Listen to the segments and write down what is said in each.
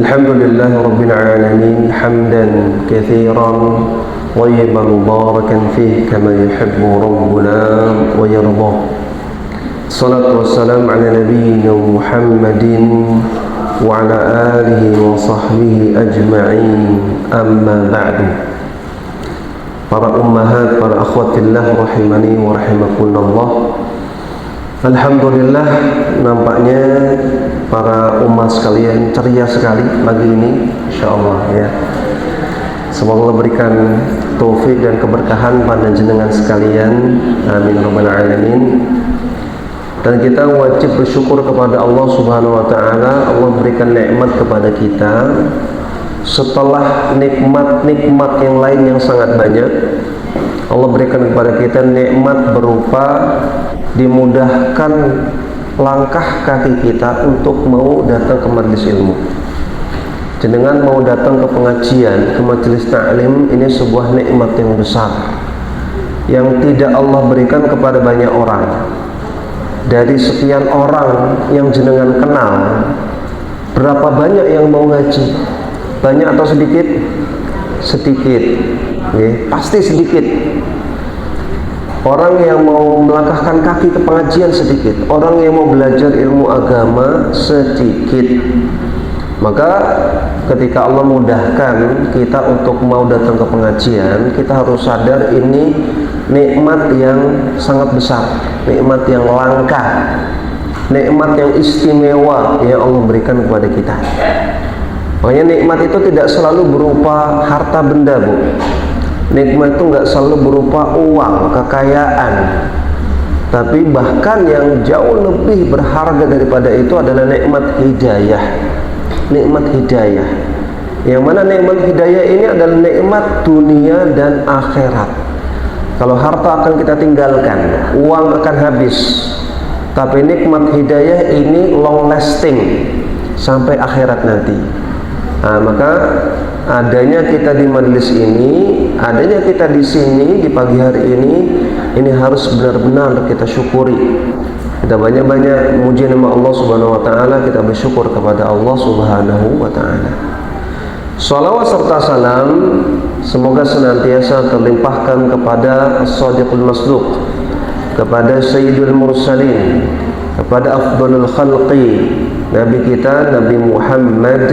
الحمد لله رب العالمين حمدا كثيرا طيبا مباركا فيه كما يحب ربنا ويرضى. الصلاة والسلام على نبينا محمد وعلى آله وصحبه أجمعين. أما بعد. Para ummahat, para akhwatillah rahimani wa rahimakumullah. Alhamdulillah, nampaknya para umat sekalian ceria sekali pagi ini, insyaallah ya. Semoga Allah berikan taufik dan keberkahan pada jenengan sekalian, amin rabbal alamin. Dan kita wajib bersyukur kepada Allah Subhanahu wa taala. Allah berikan nikmat kepada kita setelah nikmat-nikmat yang lain yang sangat banyak. Allah berikan kepada kita nikmat berupa dimudahkan langkah kaki kita untuk mau datang ke majelis ilmu. Jenengan mau datang ke pengajian, ke majelis ta'lim, ini sebuah nikmat yang besar yang tidak Allah berikan kepada banyak orang. Dari sekian orang yang jenengan kenal, berapa banyak yang mau ngaji? Banyak atau sedikit? Sedikit, pasti sedikit. Orang yang mau melangkahkan kaki ke pengajian sedikit, orang yang mau belajar ilmu agama sedikit. Maka ketika Allah mudahkan kita untuk mau datang ke pengajian, kita harus sadar ini nikmat yang sangat besar, nikmat yang langka, nikmat yang istimewa yang Allah berikan kepada kita. Makanya nikmat itu tidak selalu berupa harta benda, Bu. Nikmat itu nggak selalu berupa uang, kekayaan, tapi bahkan yang jauh lebih berharga daripada itu adalah nikmat hidayah. Nikmat hidayah, yang mana nikmat hidayah ini adalah nikmat dunia dan akhirat. Kalau harta akan kita tinggalkan, uang akan habis, tapi nikmat hidayah ini long lasting sampai akhirat nanti. Nah, maka adanya kita di majelis ini, adanya kita di sini di pagi hari ini harus benar-benar kita syukuri. Kita banyak-banyak memuji nama Allah Subhanahu wa taala, kita bersyukur kepada Allah Subhanahu wa taala. Shalawat serta salam semoga senantiasa terlimpahkan kepada As-Shadiqul Masduq, kepada Sayyidul Mursalin, kepada afdalul khalqi, Nabi kita Nabi Muhammad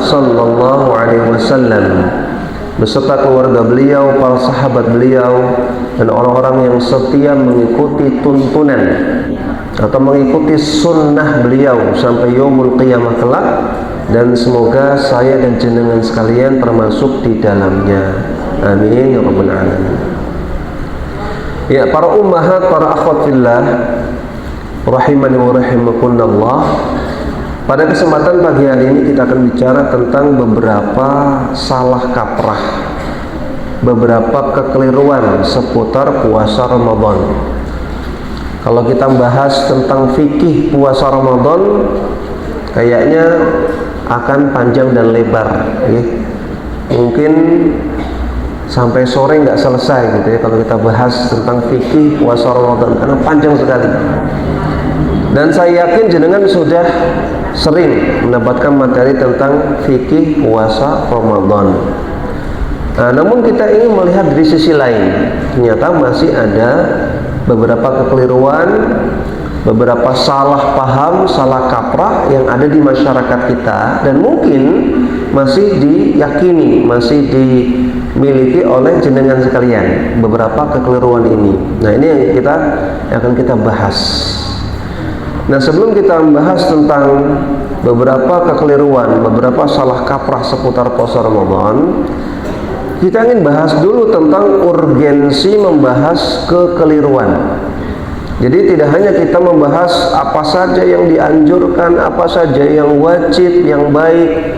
sallallahu alaihi wasallam, beserta keluarga beliau, para sahabat beliau, dan orang-orang yang setia mengikuti tuntunan atau mengikuti sunnah beliau sampai yaumul qiyamah kelak. Dan semoga saya dan jenengan sekalian termasuk di dalamnya, amin ya rabbal alamin. Ya, para ummahat, para akhwat fillah rahimani wa rahimakumullah. Pada kesempatan pagi hari ini kita akan bicara tentang beberapa salah kaprah, beberapa kekeliruan seputar puasa Ramadan. Kalau kita bahas tentang fikih puasa Ramadan, kayaknya akan panjang dan lebar, ya. Mungkin sampai sore nggak selesai gitu ya kalau kita bahas tentang fikih puasa Ramadan, karena panjang sekali. Dan saya yakin jenengan sudah sering mendapatkan materi tentang fikih puasa Ramadan. Nah, namun kita ingin melihat dari sisi lain. Ternyata masih ada beberapa kekeliruan, beberapa salah paham, salah kaprah yang ada di masyarakat kita, dan mungkin masih diyakini, masih dimiliki oleh jenengan sekalian beberapa kekeliruan ini. Nah, ini yang akan kita bahas. Nah, sebelum kita membahas tentang beberapa kekeliruan, beberapa salah kaprah seputar puasa Ramadan, kita ingin bahas dulu tentang urgensi membahas kekeliruan. Jadi tidak hanya kita membahas apa saja yang dianjurkan, apa saja yang wajib, yang baik,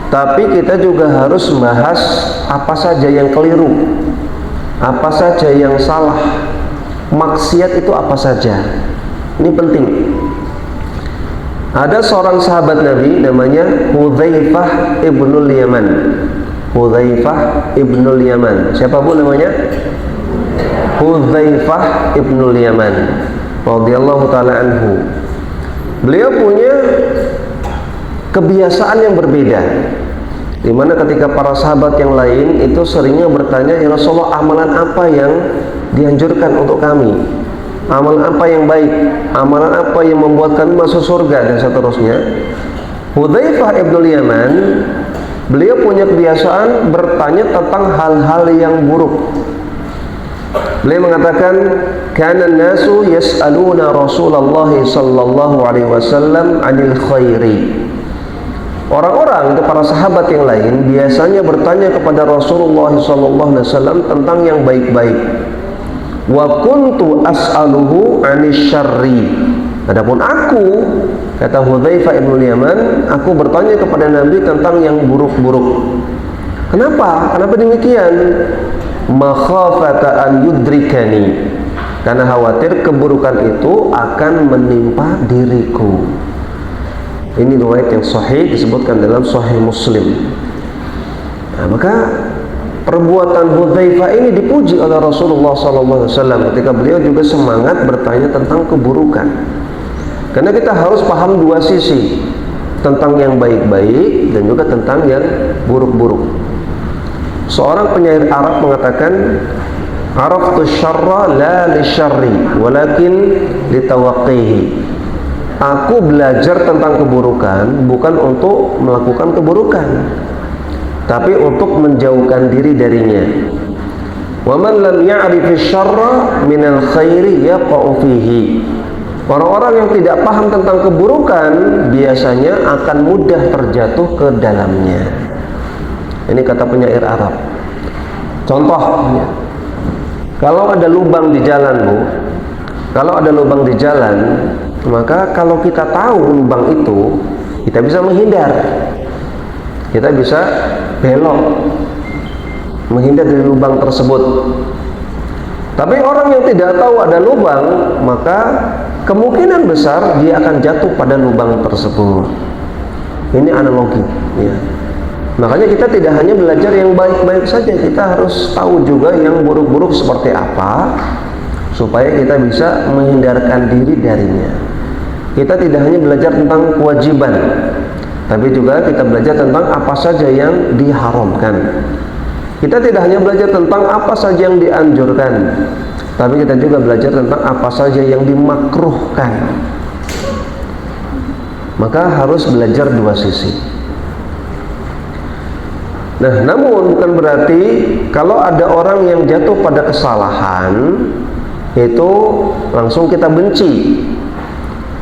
tapi kita juga harus membahas apa saja yang keliru, apa saja yang salah, maksiat itu apa saja. Ini penting. Ada seorang sahabat Nabi namanya Hudzaifah ibnul Yaman. Hudzaifah ibnul Yaman. Siapa Bu namanya? Hudzaifah ibnul Yaman radhiyallahu taala anhu. Beliau punya kebiasaan yang berbeda. Di mana ketika para sahabat yang lain itu seringnya bertanya, "Ya Rasulullah, amalan apa yang dianjurkan untuk kami? Amalan apa yang baik? Amalan apa yang membuat kami masuk surga?" dan seterusnya. Hudzaifah ibnul Yaman, beliau punya kebiasaan bertanya tentang hal-hal yang buruk. Beliau mengatakan, "Kana an-nasu yas'aluna Rasulullah sallallahu alaihi wasallam 'anil khairi." Orang-orang itu para sahabat yang lain biasanya bertanya kepada Rasulullah sallallahu alaihi wasallam tentang yang baik-baik. Wa kuntu as'aluhu 'anis syarri. Adapun aku, kata Hudzaifah ibnul Yaman, aku bertanya kepada Nabi tentang yang buruk-buruk. Kenapa? Kenapa demikian? Makhafata an yudrikani. Karena khawatir keburukan itu akan menimpa diriku. Ini riwayat yang sahih, disebutkan dalam Sahih Muslim. Nah, maka perbuatan Hudzaifah ini dipuji oleh Rasulullah SAW ketika beliau juga semangat bertanya tentang keburukan. Karena kita harus paham dua sisi, tentang yang baik-baik dan juga tentang yang buruk-buruk. Seorang penyair Arab mengatakan, "Araftu syarra la li syarri walakin li tawaqqihi." Aku belajar tentang keburukan bukan untuk melakukan keburukan, tapi untuk menjauhkan diri darinya. Wa man lam ya'rif syarra minal khairi yaqa'u fihi. Orang-orang yang tidak paham tentang keburukan biasanya akan mudah terjatuh ke dalamnya. Ini kata penyair Arab. Contohnya, kalau ada lubang di jalanmu, maka kalau kita tahu lubang itu, kita bisa menghindar. Kita bisa belok, menghindar dari lubang tersebut. Tapi orang yang tidak tahu ada lubang, maka kemungkinan besar dia akan jatuh pada lubang tersebut. Ini analogi, ya. Makanya kita tidak hanya belajar yang baik-baik saja, kita harus tahu juga yang buruk-buruk seperti apa, supaya kita bisa menghindarkan diri darinya. Kita tidak hanya belajar tentang kewajiban, tapi juga kita belajar tentang apa saja yang diharamkan. Kita tidak hanya belajar tentang apa saja yang dianjurkan, tapi kita juga belajar tentang apa saja yang dimakruhkan. Maka harus belajar dua sisi. Nah, namun bukan berarti kalau ada orang yang jatuh pada kesalahan itu langsung kita benci.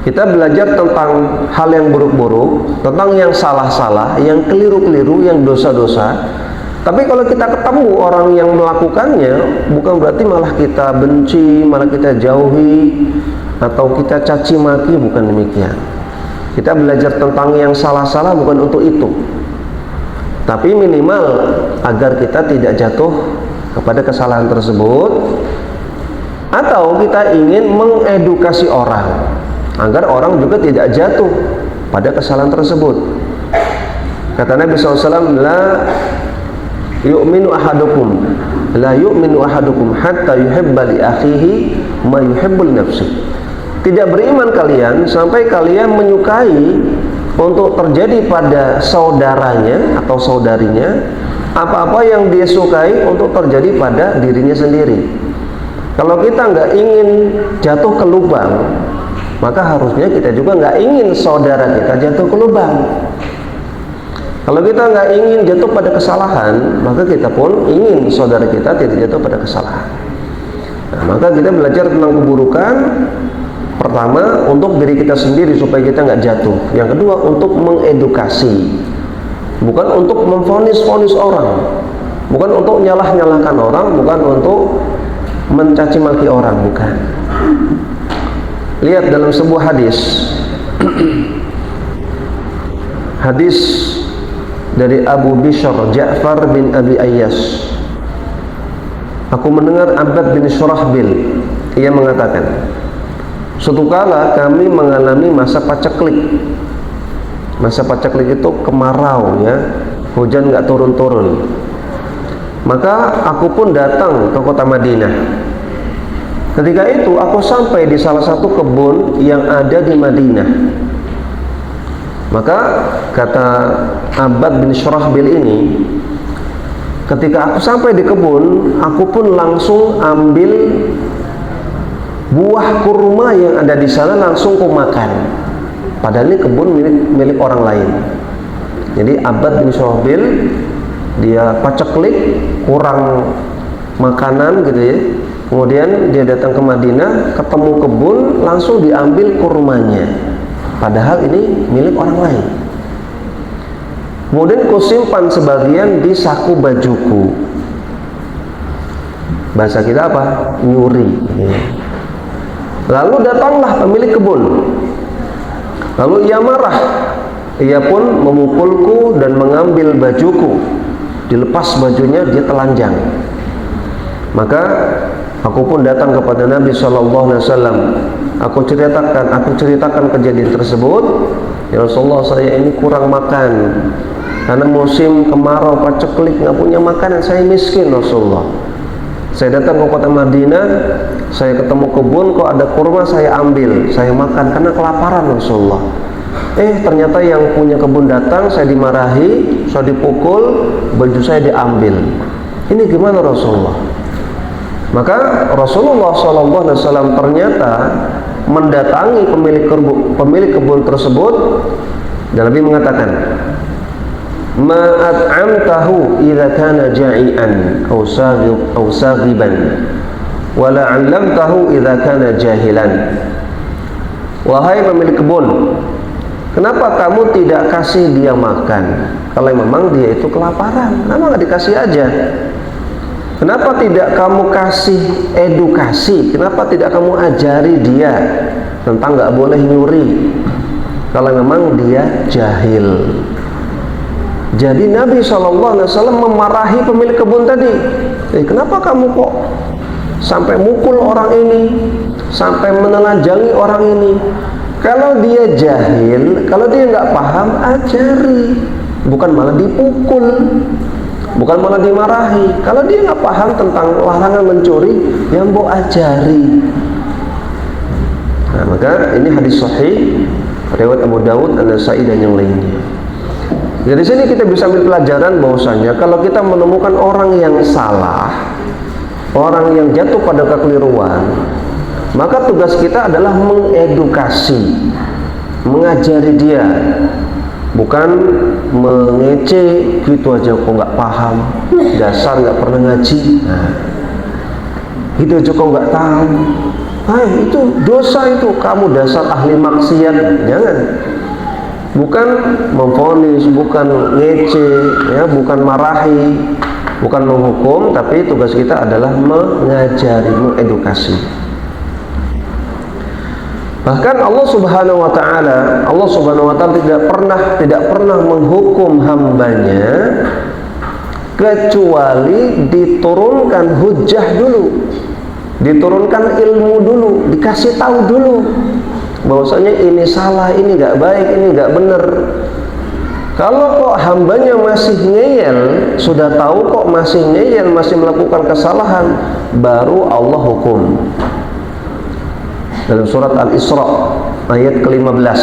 Kita belajar tentang hal yang buruk-buruk, tentang yang salah-salah, yang keliru-keliru, yang dosa-dosa. Tapi kalau kita ketemu orang yang melakukannya, bukan berarti malah kita benci, malah kita jauhi, atau kita caci maki, bukan demikian. Kita belajar tentang yang salah-salah bukan untuk itu, tapi minimal agar kita tidak jatuh kepada kesalahan tersebut, atau kita ingin mengedukasi orang agar orang juga tidak jatuh pada kesalahan tersebut. Kata Nabi SAW, la yu'minu ahadukum hatta yuhibba li akhihi ma yuhibbul nafsi. Tidak beriman kalian sampai kalian menyukai untuk terjadi pada saudaranya atau saudarinya apa-apa yang dia sukai untuk terjadi pada dirinya sendiri. Kalau kita nggak ingin jatuh ke lubang, maka harusnya kita juga nggak ingin saudara kita jatuh ke lubang. Kalau kita nggak ingin jatuh pada kesalahan, maka kita pun ingin saudara kita tidak jatuh pada kesalahan. Nah, maka kita belajar tentang keburukan. Pertama, untuk diri kita sendiri supaya kita nggak jatuh. Yang kedua, untuk mengedukasi, bukan untuk memvonis-vonis orang, bukan untuk nyalah-nyalahkan orang, bukan untuk mencaci maki orang, bukan. Lihat dalam sebuah hadis hadis dari Abu Bishr Ja'far bin Abi Ayyas. Aku mendengar Abbad bin Surahbil, ia mengatakan, suatu kala kami mengalami masa paceklik. Masa paceklik itu kemarau, ya, hujan nggak turun-turun. Maka aku pun datang ke kota Madinah. Ketika itu aku sampai di salah satu kebun yang ada di Madinah. Maka kata Abbad bin Shurahbil ini, ketika aku sampai di kebun, aku pun langsung ambil buah kurma yang ada di sana, langsung ku makan. Padahal ini kebun milik orang lain. Jadi Abbad bin Shurahbil dia paceklik, kurang makanan gitu ya. Kemudian dia datang ke Madinah, ketemu kebun, langsung diambil kurmanya. Padahal ini milik orang lain. Kemudian kusimpan sebagian di saku bajuku. Bahasa kita apa? Nyuri. Lalu datanglah pemilik kebun. Lalu ia marah. Ia pun memukulku dan mengambil bajuku. Dilepas bajunya, dia telanjang. Maka aku pun datang kepada Nabi SAW. Aku ceritakan kejadian tersebut. Ya Rasulullah, saya ini kurang makan karena musim kemarau, paceklik, nggak punya makanan, saya miskin Rasulullah. Saya datang ke kota Madinah, saya ketemu kebun, kok ada kurma, saya ambil, saya makan karena kelaparan Rasulullah. Ternyata yang punya kebun datang, saya dimarahi, saya dipukul, baju saya diambil. Ini gimana Rasulullah? Maka Rasulullah SAW ternyata mendatangi pemilik kebun tersebut, dan Nabi mengatakan, ma'at'amtahu idza kana ja'ian aw saghiban wa la'allamtahu idza kana jahilan. Wahai pemilik kebun, kenapa kamu tidak kasih dia makan? Kalau memang dia itu kelaparan, kenapa nggak dikasih aja? Kenapa tidak kamu kasih edukasi? Kenapa tidak kamu ajari dia tentang nggak boleh nyuri kalau memang dia jahil? Jadi Nabi SAW memarahi pemilik kebun tadi. Kenapa kamu kok sampai mukul orang ini, sampai menelanjangi orang ini? Kalau dia jahil, kalau dia nggak paham, ajari, bukan malah dipukul, bukan malah dimarahi. Kalau dia nggak paham tentang larangan mencuri, yang mau ajari. Nah, maka ini hadis sahih riwayat Abu Dawud, An-Nasa'i dan yang lainnya. Dari sini kita bisa ambil pelajaran bahwasanya kalau kita menemukan orang yang salah, orang yang jatuh pada kekeliruan, maka tugas kita adalah mengedukasi, mengajari dia, bukan mengece gitu aja, kok nggak paham, dasar nggak pernah ngaji, gitu aja kok nggak tahu, itu dosa, itu kamu dasar ahli maksiat. Jangan. Bukan memvonis, bukan ngece, ya, bukan marahi, bukan menghukum, tapi tugas kita adalah mengajari, mengedukasi. Bahkan Allah Subhanahu wa taala tidak pernah menghukum hambanya kecuali diturunkan hujjah dulu, diturunkan ilmu dulu, dikasih tahu dulu bahwasanya ini salah, ini nggak baik, ini nggak benar. Kalau kok hambanya masih ngeyel, sudah tahu kok masih ngeyel, masih melakukan kesalahan, baru Allah hukum. Dalam surat Al-Isra ayat ke-15,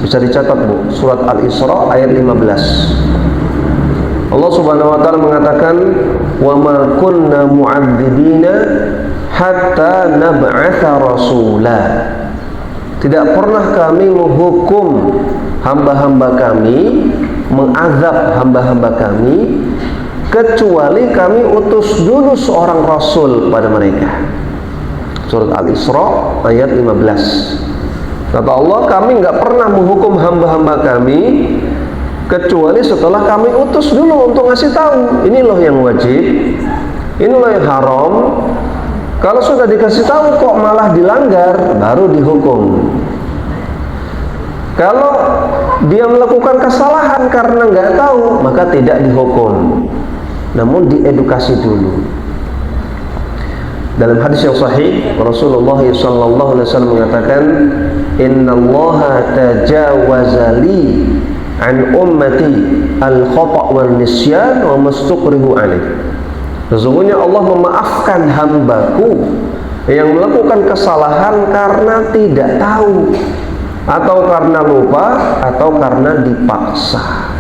bisa dicatat Bu, surat Al-Isra ayat 15. Allah Subhanahu wa taala mengatakan, "Wa ma kunna mu'adzibina hatta nab'atsa rasula." Tidak pernah kami menghukum hamba-hamba kami, mengazab hamba-hamba kami, kecuali kami utus dulu seorang rasul pada mereka. Surat Al-Isra ayat 15. Kata Allah, kami nggak pernah menghukum hamba-hamba kami kecuali setelah kami utus dulu untuk ngasih tahu, ini loh yang wajib, ini loh yang haram. Kalau sudah dikasih tahu kok malah dilanggar, baru dihukum. Kalau dia melakukan kesalahan karena nggak tahu, maka tidak dihukum, namun diedukasi dulu. Dalam hadis yang sahih, Rasulullah SAW mengatakan, Inna Allah tajawaza li an ummati al-khata' wal nisyan wa mastukrihu alaih. Sesungguhnya Allah memaafkan hambaku yang melakukan kesalahan karena tidak tahu, atau karena lupa, atau karena dipaksa.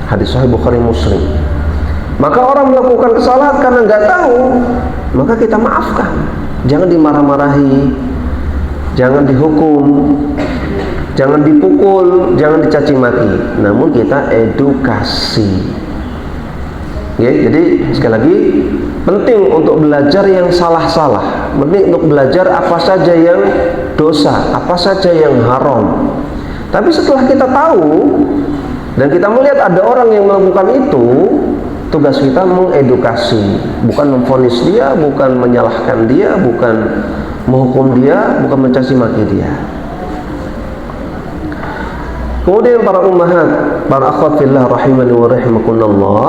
Hadis Sahih Bukhari Muslim. Maka orang melakukan kesalahan karena nggak tahu, maka kita maafkan. Jangan dimarah-marahi, jangan dihukum, jangan dipukul, jangan dicaci maki. Namun kita edukasi. Ya, jadi sekali lagi penting untuk belajar yang salah-salah. Penting untuk belajar apa saja yang dosa, apa saja yang haram. Tapi setelah kita tahu dan kita melihat ada orang yang melakukan itu, tugas kita mengedukasi, bukan memvonis dia, bukan menyalahkan dia, bukan menghukum dia, bukan mencaci maki dia. Kemudian para ummahat, para akhwat fillah rahimani wa rahimakumullah,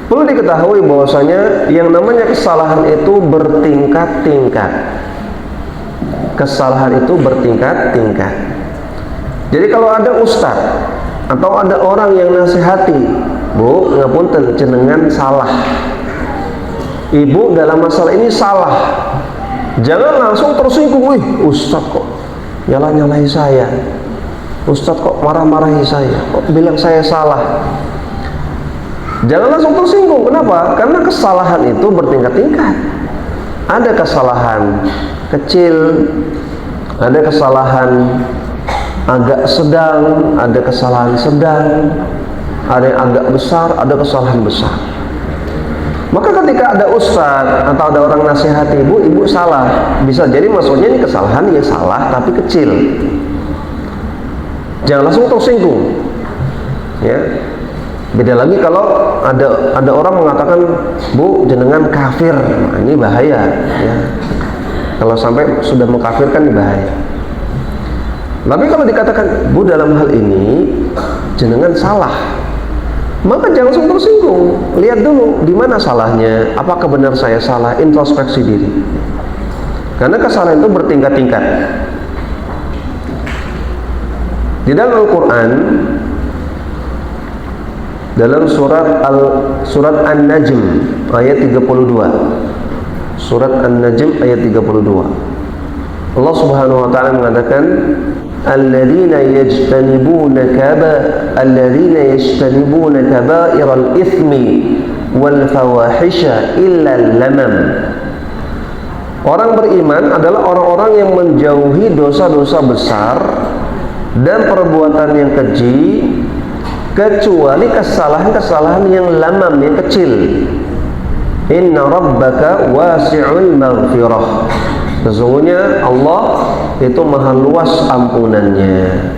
perlu diketahui bahwasanya yang namanya kesalahan itu bertingkat-tingkat. Kesalahan itu bertingkat-tingkat. Jadi kalau ada ustadz atau ada orang yang nasihati, Bu, ngapunten jenengan salah, Ibu dalam masalah ini salah, jangan langsung tersinggung. Wih, ustadz kok nyala-nyalahi saya, ustadz kok marah-marahi saya, kok bilang saya salah. Jangan langsung tersinggung. Kenapa? Karena kesalahan itu bertingkat-tingkat. Ada kesalahan kecil, ada kesalahan agak sedang, ada kesalahan sedang, ada yang agak besar, ada kesalahan besar. Maka ketika ada ustadz atau ada orang nasihati, ibu salah, bisa jadi maksudnya ini kesalahan ya salah tapi kecil. Jangan langsung tersinggung. Ya. Beda lagi kalau ada orang mengatakan, Bu, jenengan kafir. Nah, ini bahaya. Ya. Kalau sampai sudah mengkafirkan ini bahaya. Tapi kalau dikatakan, Bu, dalam hal ini jenengan salah, maka jangan langsung tersinggung. Lihat dulu di mana salahnya, apakah benar saya salah, introspeksi diri. Karena kesalahan itu bertingkat-tingkat. Di dalam Al-Quran, dalam surat An-Najm ayat 32, surat An-Najm ayat 32, Allah Subhanahu wa taala mengatakan, alladzina yajtanibuna kaba'iral itsmi wal fawahisha illa al-lamam. Orang beriman adalah orang-orang yang menjauhi dosa-dosa besar dan perbuatan yang keji, kecuali kesalahan-kesalahan yang lamam, yang kecil. Inna rabbaka wasi'ul maghfirah. Sesungguhnya Allah itu maha luas ampunannya.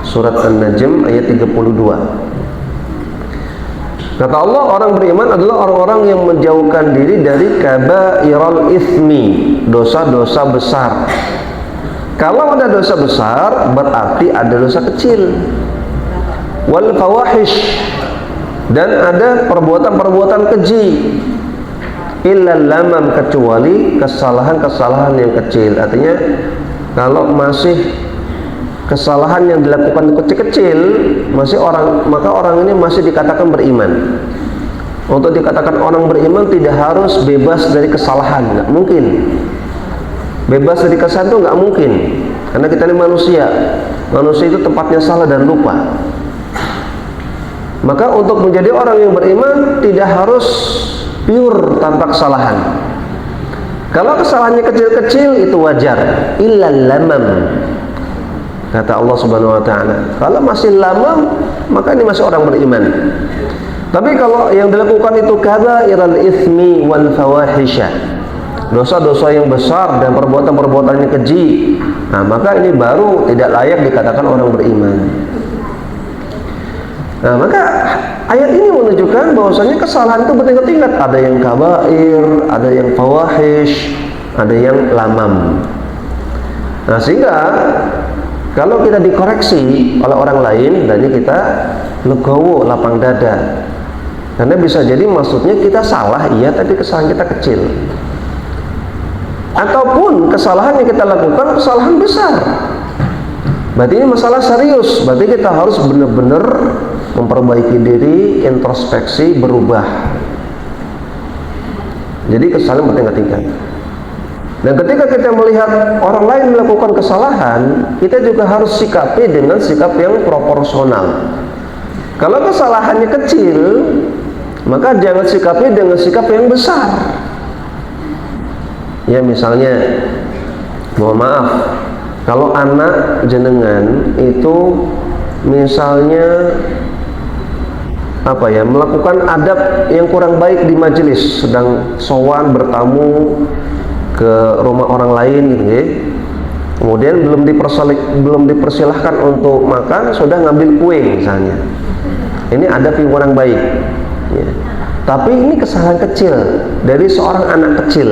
Surat An-Najm ayat 32. Kata Allah, orang beriman adalah orang-orang yang menjauhkan diri dari kabairal itsmi, dosa-dosa besar. Kalau ada dosa besar, berarti ada dosa kecil. Wal fawahish, dan ada perbuatan-perbuatan keji. Illal lamam, kecuali kesalahan-kesalahan yang kecil. Artinya kalau masih kesalahan yang dilakukan kecil-kecil, maka orang ini masih dikatakan beriman. Untuk dikatakan orang beriman tidak harus bebas dari kesalahan, nggak mungkin. Bebas dari kesalahan itu nggak mungkin, karena kita ini manusia. Manusia itu tempatnya salah dan lupa. Maka untuk menjadi orang yang beriman tidak harus pure tanpa kesalahan. Kalau kesalahannya kecil-kecil itu wajar. Illal lamam, kata Allah Subhanahu wa taala. Kalau masih lamam, maka ini masih orang beriman. Tapi kalau yang dilakukan itu kabairal itsmi wal fawahisha, dosa-dosa yang besar dan perbuatan-perbuatan yang keji, nah maka ini baru tidak layak dikatakan orang beriman. Nah, maka ayat ini menunjukkan bahwasanya kesalahan itu bertingkat-tingkat. Ada yang kabair, ada yang fawahish, ada yang lamam. Nah, sehingga kalau kita dikoreksi oleh orang lain, dan ini kita legowo, lapang dada. Karena bisa jadi maksudnya kita salah, iya, tapi kesalahan kita kecil. Ataupun kesalahan yang kita lakukan kesalahan besar. Berarti ini masalah serius. Berarti kita harus benar-benar memperbaiki diri, introspeksi, berubah. Jadi kesalahan bertingkat-tingkat. Dan ketika kita melihat orang lain melakukan kesalahan, kita juga harus sikapi dengan sikap yang proporsional. Kalau kesalahannya kecil, maka jangan sikapi dengan sikap yang besar. Ya, misalnya, mohon maaf, kalau anak jenengan itu misalnya melakukan adab yang kurang baik di majelis, sedang sowan bertamu ke rumah orang lain gitu ya. Kemudian belum dipersilahkan untuk makan, sudah ngambil kue misalnya. Ini adab yang kurang baik ya. Tapi ini kesalahan kecil dari seorang anak kecil,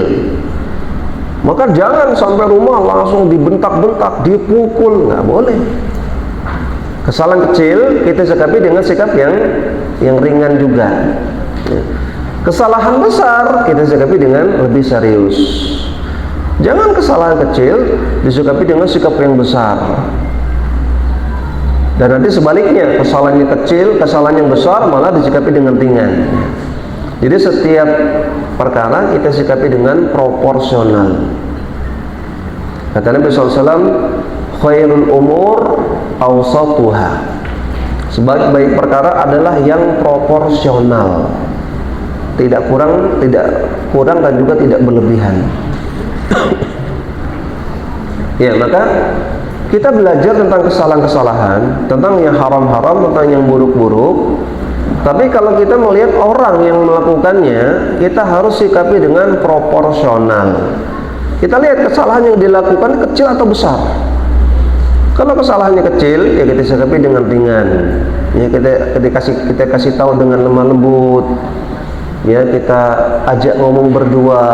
maka jangan sampai rumah langsung dibentak-bentak, dipukul, nggak boleh. Kesalahan kecil kita sikapi dengan sikap yang ringan juga ya. Kesalahan besar kita sikapi dengan lebih serius. Jangan kesalahan kecil disikapi dengan sikap yang besar. Dan nanti sebaliknya, kesalahannya kecil, kesalahan yang besar malah disikapi dengan ringan. Jadi setiap perkara kita sikapi dengan proporsional. Kata Nabi SAW, khairul umur awsatuha. Sebaik-baik perkara adalah yang proporsional, tidak kurang dan juga tidak berlebihan. Ya, maka kita belajar tentang kesalahan-kesalahan, tentang yang haram-haram, tentang yang buruk-buruk. Tapi kalau kita melihat orang yang melakukannya, kita harus sikapi dengan proporsional. Kita lihat kesalahan yang dilakukan kecil atau besar. Kalau kesalahannya kecil, ya kita sikapi dengan ringan. Ya, kita kasih tahu dengan lemah lembut. Ya, kita ajak ngomong berdua.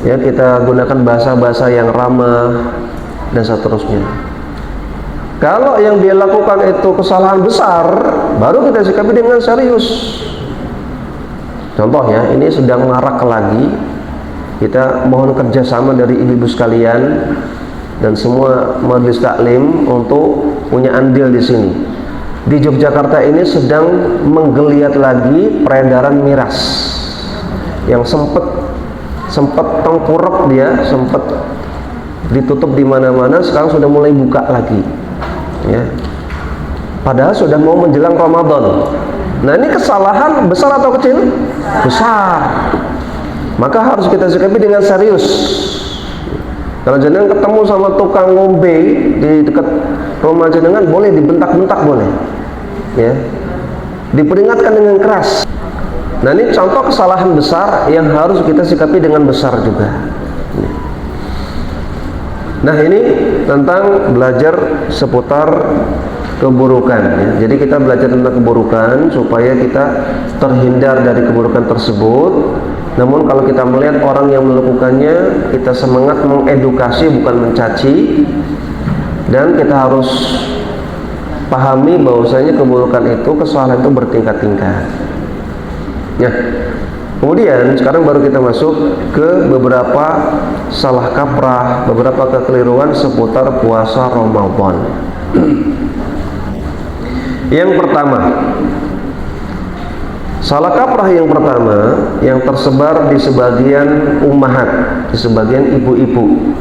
Ya, kita gunakan bahasa-bahasa yang ramah dan seterusnya. Kalau yang dia lakukan itu kesalahan besar, baru kita sikapi dengan serius. Contoh ya, ini sedang marak lagi. Kita mohon kerjasama dari ibu-ibu sekalian dan semua majelis taklim untuk punya andil di sini. Di Yogyakarta ini sedang menggeliat lagi peredaran miras yang sempat tengkurap, dia sempat ditutup di mana-mana, sekarang sudah mulai buka lagi ya. Padahal sudah mau menjelang Ramadan. Nah, ini kesalahan besar atau kecil? Besar. Maka harus kita sikapi dengan serius. Kalau jenengan ketemu sama tukang ngombe di dekat rumah jenengan, boleh dibentak-bentak, boleh ya, diperingatkan dengan keras. Nah, ini contoh kesalahan besar yang harus kita sikapi dengan besar juga. Nah, ini tentang belajar seputar keburukan ya. Jadi kita belajar tentang keburukan supaya kita terhindar dari keburukan tersebut. Namun kalau kita melihat orang yang melakukannya, kita semangat mengedukasi, bukan mencaci. Dan kita harus pahami bahwasanya keburukan itu, kesalahan itu bertingkat-tingkat. Ya. Kemudian sekarang baru kita masuk ke beberapa salah kaprah, beberapa kekeliruan seputar puasa Ramadan. Yang pertama, salah kaprah yang pertama yang tersebar di sebagian ummahat, di sebagian ibu-ibu,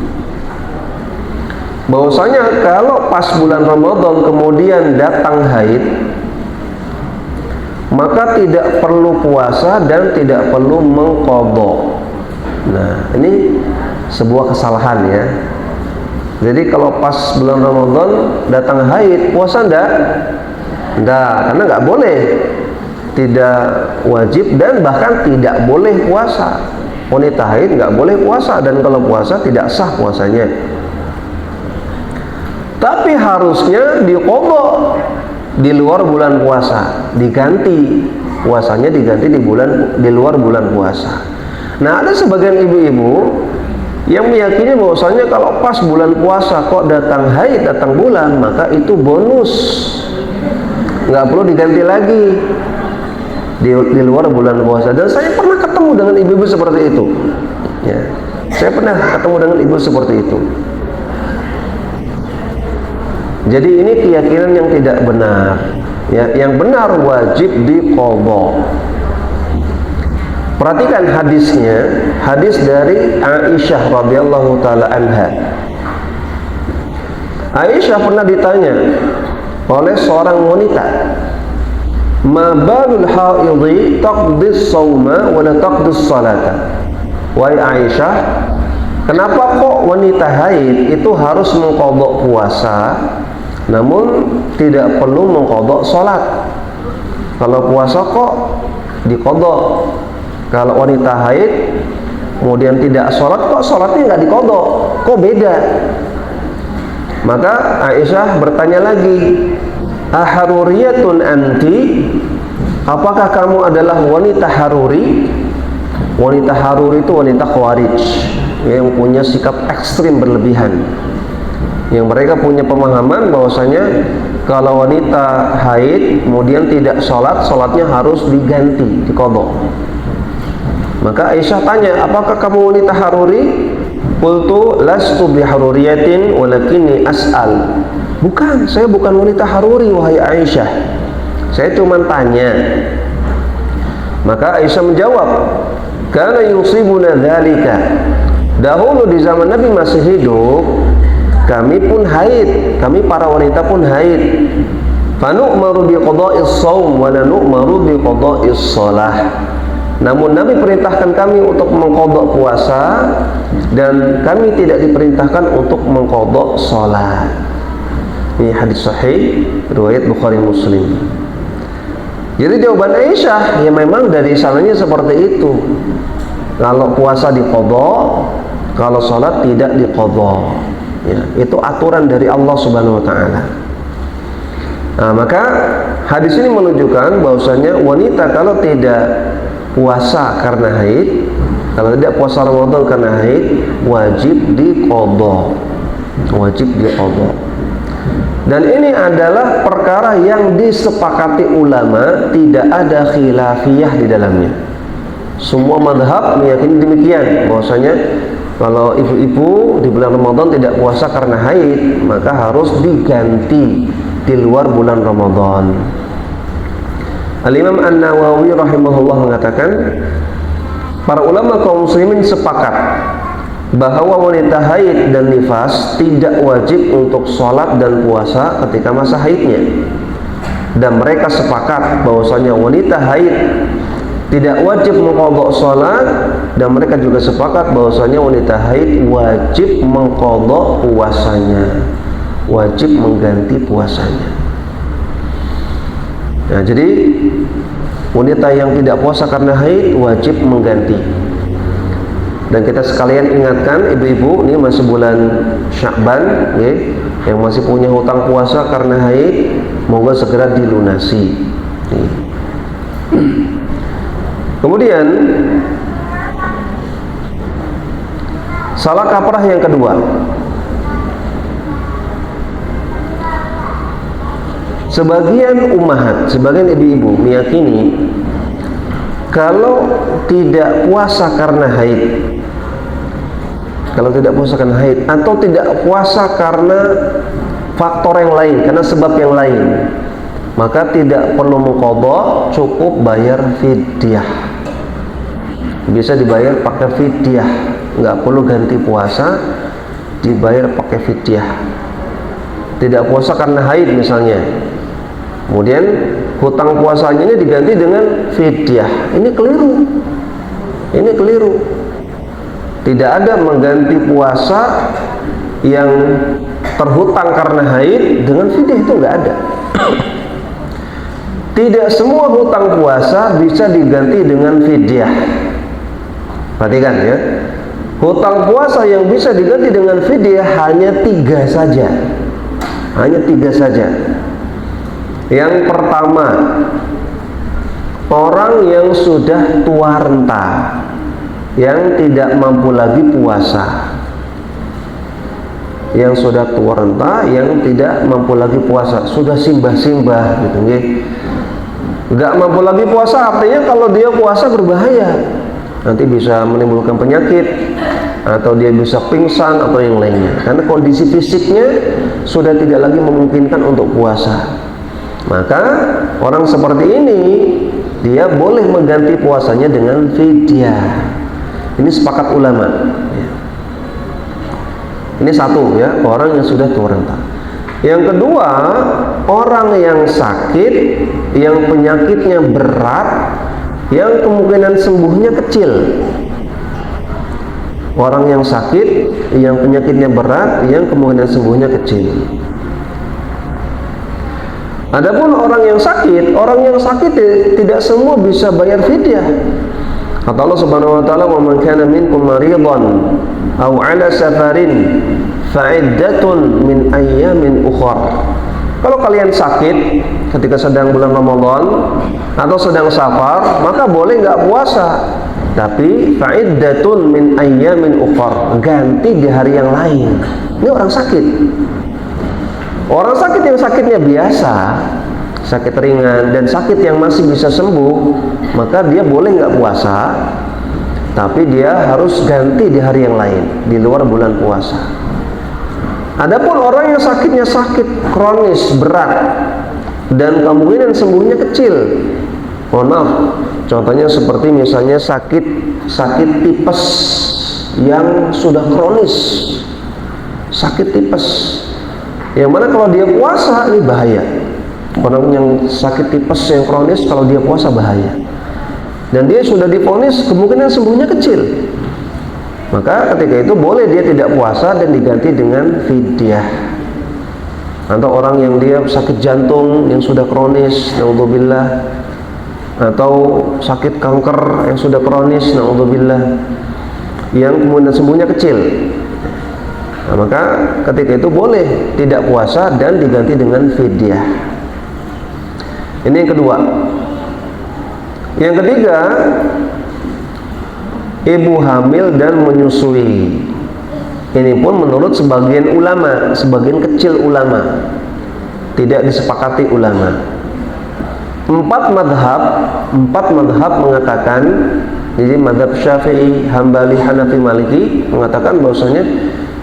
bahwasanya kalau pas bulan Ramadan kemudian datang haid, maka tidak perlu puasa dan tidak perlu mengqadha. Nah, ini sebuah kesalahan ya. Jadi kalau pas bulan Ramadan datang haid, puasa enggak? Enggak, karena enggak boleh. Tidak wajib dan bahkan tidak boleh puasa. Wanita haid enggak boleh puasa, dan kalau puasa tidak sah puasanya. Tapi harusnya diqadha di luar bulan puasa, diganti puasanya, diganti di luar bulan puasa. Nah, ada sebagian ibu-ibu yang meyakini bahwasanya kalau pas bulan puasa kok datang haid, datang bulan, maka itu bonus, nggak perlu diganti lagi di luar bulan puasa. Dan saya pernah ketemu dengan ibu-ibu seperti itu ya. Saya pernah ketemu dengan ibu seperti itu. Jadi ini keyakinan yang tidak benar ya. Yang benar wajib diqadha. Perhatikan hadisnya, hadis dari Aisyah radhiyallahu taala anha. Aisyah pernah ditanya oleh seorang wanita, "Ma balul haidhi taqdis shauma wa la taqdis salata?" Wahai Aisyah, kenapa kok wanita haid itu harus mengqadha puasa namun tidak perlu mengqadha salat? Kalau puasa kok diqadha, kalau wanita haid kemudian tidak sholat, kok sholatnya nggak diqadha, kok beda? Maka Aisyah bertanya lagi, aharuriyatun anti, apakah kamu adalah wanita haruri? Wanita haruri itu wanita khawarij yang punya sikap ekstrim berlebihan, yang mereka punya pemahaman bahwasanya kalau wanita haid kemudian tidak sholat, sholatnya harus diganti, diqadha. Maka Aisyah tanya, apakah kamu wanita haruri? Qultu lastu biharuriyatin walakinni as'al. Bukan, saya bukan wanita haruri wahai Aisyah, saya cuma tanya. Maka Aisyah menjawab, kana yusibuna dzalika. Dahulu di zaman Nabi masih hidup, kami pun haid, kami para wanita pun haid. Fanu'maru biqada'is shaum wa la nu'maru biqada'is shalah. Namun Nabi perintahkan kami untuk mengqadha puasa dan kami tidak diperintahkan untuk mengqadha salat. Ini hadis sahih riwayat Bukhari Muslim. Jadi jawaban Aisyah ya memang dari sananya seperti itu. Kalau puasa diqadha, kalau salat tidak diqadha. Ya, itu aturan dari Allah Subhanahu wa taala. Nah, maka hadis ini menunjukkan bahwasanya wanita kalau tidak puasa karena haid, kalau tidak puasa Ramadan karena haid, wajib diqadha. Wajib diqadha. Dan ini adalah perkara yang disepakati ulama, tidak ada khilafiyah di dalamnya. Semua mazhab meyakini demikian, bahwasanya kalau ibu-ibu di bulan Ramadan tidak puasa karena haid, maka harus diganti di luar bulan Ramadan. Al-Imam An-Nawawi rahimahullah mengatakan, para ulama kaum muslimin sepakat bahwa wanita haid dan nifas tidak wajib untuk sholat dan puasa ketika masa haidnya. Dan mereka sepakat bahwasanya wanita haid tidak wajib mengqadha sholat, dan mereka juga sepakat bahwasanya wanita haid wajib mengqadha puasanya, wajib mengganti puasanya. Nah, jadi wanita yang tidak puasa karena haid wajib mengganti. Dan kita sekalian ingatkan ibu-ibu, ini masih bulan Sya'ban, ya, yang masih punya hutang puasa karena haid, moga segera dilunasi. Kemudian salah kaprah yang kedua, sebagian ummahat, sebagian ibu-ibu meyakini kalau tidak puasa karena haid, kalau tidak puasa karena haid, atau tidak puasa karena faktor yang lain, karena sebab yang lain, maka tidak perlu mengqadha, cukup bayar fidyah. Bisa dibayar pakai fidyah, nggak perlu ganti puasa, dibayar pakai fidyah. Tidak puasa karena haid misalnya, kemudian hutang puasanya ini diganti dengan fidyah. Ini keliru. Ini keliru. Tidak ada mengganti puasa yang terhutang karena haid dengan fidyah, itu nggak ada. Tidak semua hutang puasa bisa diganti dengan fidyah. Perhatikan ya. Hutang puasa yang bisa diganti dengan fidyah hanya 3 saja. Hanya 3 saja. Yang pertama, orang yang sudah tua renta, yang tidak mampu lagi puasa. Yang sudah tua renta, yang tidak mampu lagi puasa, sudah simbah-simbah gitu nggih. Enggak mampu lagi puasa artinya kalau dia puasa berbahaya. Nanti bisa menimbulkan penyakit, atau dia bisa pingsan atau yang lainnya, karena kondisi fisiknya sudah tidak lagi memungkinkan untuk puasa. Maka orang seperti ini dia boleh mengganti puasanya dengan fidyah. Ini sepakat ulama. Ini satu ya, orang yang sudah tua renta. Yang kedua, orang yang sakit, yang penyakitnya berat, yang kemungkinan sembuhnya kecil. Orang yang sakit, yang penyakitnya berat, yang kemungkinan sembuhnya kecil. Adapun orang yang sakit tidak semua bisa bayar fidyah. Kata Allah Subhanahu wa taala, "Wa man kana minkum maridan aw 'ala safarin fa'iddatun min ayyamin ukhra." Kalau kalian sakit ketika sedang bulan Ramadan atau sedang safar, maka boleh nggak puasa. Tapi fa'iddatun min ayyamin ukhra, ganti di hari yang lain. Ini orang sakit. Orang sakit yang sakitnya biasa, sakit ringan dan sakit yang masih bisa sembuh, maka dia boleh nggak puasa, tapi dia harus ganti di hari yang lain di luar bulan puasa. Adapun orang yang sakitnya sakit kronis berat dan kemungkinan sembuhnya kecil, mohon maaf, contohnya seperti misalnya sakit tipes yang sudah kronis, sakit tipes, yang mana kalau dia puasa ini bahaya. Orang yang sakit tipes yang kronis kalau dia puasa bahaya, dan dia sudah divonis kemungkinan sembuhnya kecil, maka ketika itu boleh dia tidak puasa dan diganti dengan fidyah. Atau orang yang dia sakit jantung yang sudah kronis, naudzubillah, atau sakit kanker yang sudah kronis, naudzubillah, yang kemudian sembuhnya kecil, nah, maka ketika itu boleh tidak puasa dan diganti dengan fidyah. Ini yang kedua. Yang ketiga, ibu hamil dan menyusui. Ini pun menurut sebagian ulama, sebagian kecil ulama, tidak disepakati ulama. Empat madhab mengatakan, jadi madhab Syafi'i, Hambali, Hanafi, Maliki mengatakan bahwasanya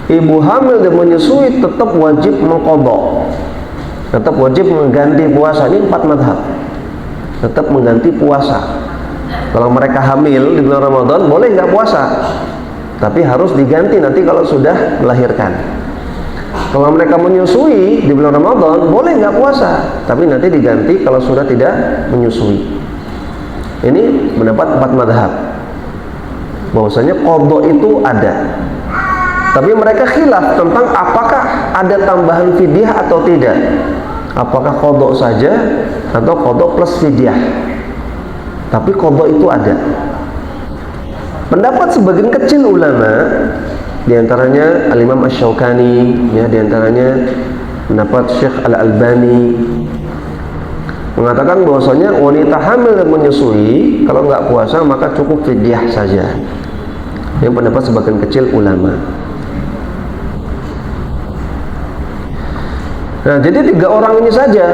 ibu hamil dan menyusui tetap wajib mengqadha, tetap wajib mengganti puasa. Ini empat madhab, tetap mengganti puasa. Kalau mereka hamil di bulan Ramadan boleh nggak puasa, tapi harus diganti nanti kalau sudah melahirkan. Kalau mereka menyusui di bulan Ramadan boleh nggak puasa, tapi nanti diganti kalau sudah tidak menyusui. Ini pendapat empat madhab, bahwasanya qadha itu ada. Tapi mereka khilaf tentang apakah ada tambahan fidyah atau tidak. Apakah qadha saja atau qadha plus fidyah. Tapi qadha itu ada. Pendapat sebagian kecil ulama, diantaranya Al-Imam Asy-Syaukani, ya, diantaranya pendapat Syekh Al-Albani, mengatakan bahwasanya wanita hamil dan menyusui kalau nggak puasa maka cukup fidyah saja. Yang pendapat sebagian kecil ulama. Nah, jadi tiga orang ini saja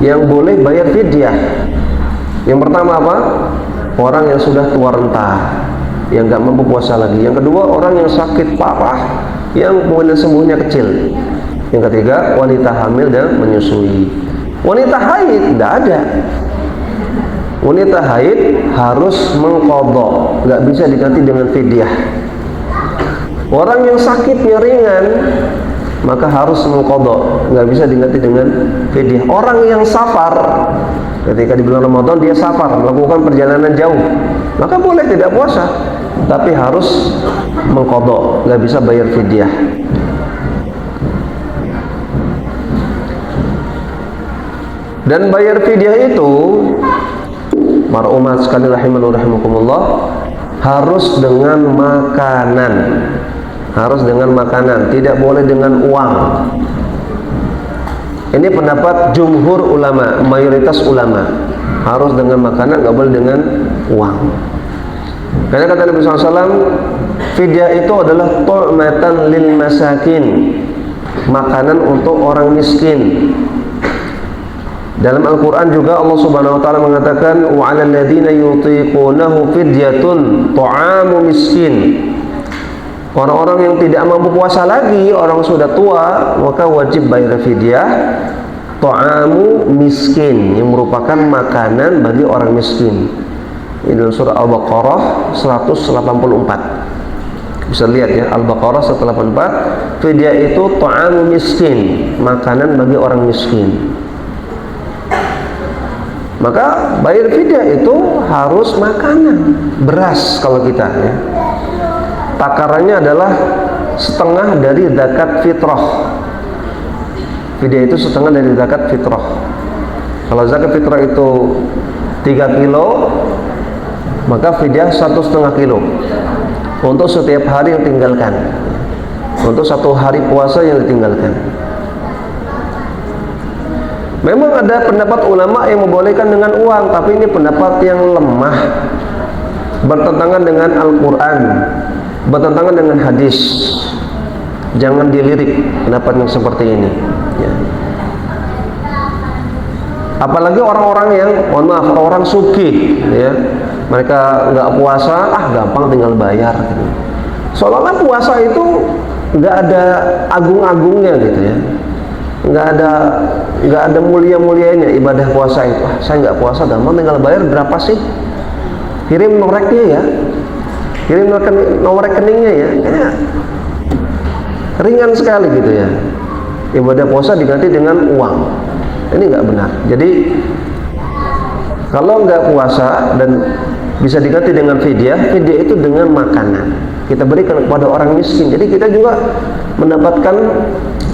yang boleh bayar fidyah. Yang pertama apa? Orang yang sudah tua renta, yang nggak mampu puasa lagi. Yang kedua, orang yang sakit parah, yang kemudian sembuhnya kecil. Yang ketiga, wanita hamil dan menyusui. Wanita haid tidak ada. Wanita haid harus mengqadha, nggak bisa diganti dengan fidyah. Orang yang sakitnya ringan maka harus mengqadha, nggak bisa diganti dengan fidyah. Orang yang safar, ketika di bulan Ramadan dia safar, melakukan perjalanan jauh, maka boleh tidak puasa, tapi harus mengqadha, nggak bisa bayar fidyah. Dan bayar fidyah itu, para umat sekalian rahimani rahimakumullah, harus dengan makanan. Harus dengan makanan, tidak boleh dengan uang. Ini pendapat jumhur ulama, mayoritas ulama. Harus dengan makanan, nggak boleh dengan uang. Karena kata Nabi SAW, fidyah itu adalah tu'matan lil masakin, makanan untuk orang miskin. Dalam Al-Quran juga Allah Subhanahu Wa Taala mengatakan, wa 'alal ladzina yutiqunahu fidyatun ta'amu miskin. Orang-orang yang tidak mampu puasa lagi, orang sudah tua, maka wajib bayar fidyah. ta'amu miskin, yang merupakan makanan bagi orang miskin. Ini dalam surah Al-Baqarah 184. Bisa lihat ya, Al-Baqarah 184. Fidyah itu ta'amu miskin, makanan bagi orang miskin. Maka bayar fidyah itu harus makanan, beras kalau kita ya. Takarannya adalah setengah dari zakat fitrah. Fidyah itu setengah dari zakat fitrah. Kalau zakat fitrah itu 3 kilo, maka fidyah 1,5 kilo untuk setiap hari yang tinggalkan, untuk 1 hari puasa yang ditinggalkan. Memang ada pendapat ulama yang membolehkan dengan uang, tapi ini pendapat yang lemah, bertentangan dengan Al-Quran, bertentangan dengan hadis. Jangan dilirik pendapat yang seperti ini ya. Apalagi orang-orang yang, mohon maaf, orang sugih ya, mereka nggak puasa, gampang tinggal bayar gitu. Seolah-olah puasa itu nggak ada agung-agungnya gitu ya, nggak ada mulia-mulianya ibadah puasa itu. Saya nggak puasa, gampang tinggal bayar, berapa sih? Kirim noreknya ya, kirim nomor rekeningnya ya. Kayaknya ringan sekali gitu ya. Ibadah puasa diganti dengan uang, ini nggak benar. Jadi kalau nggak puasa dan bisa diganti dengan fidyah, fidyah itu dengan makanan kita berikan kepada orang miskin. Jadi kita juga mendapatkan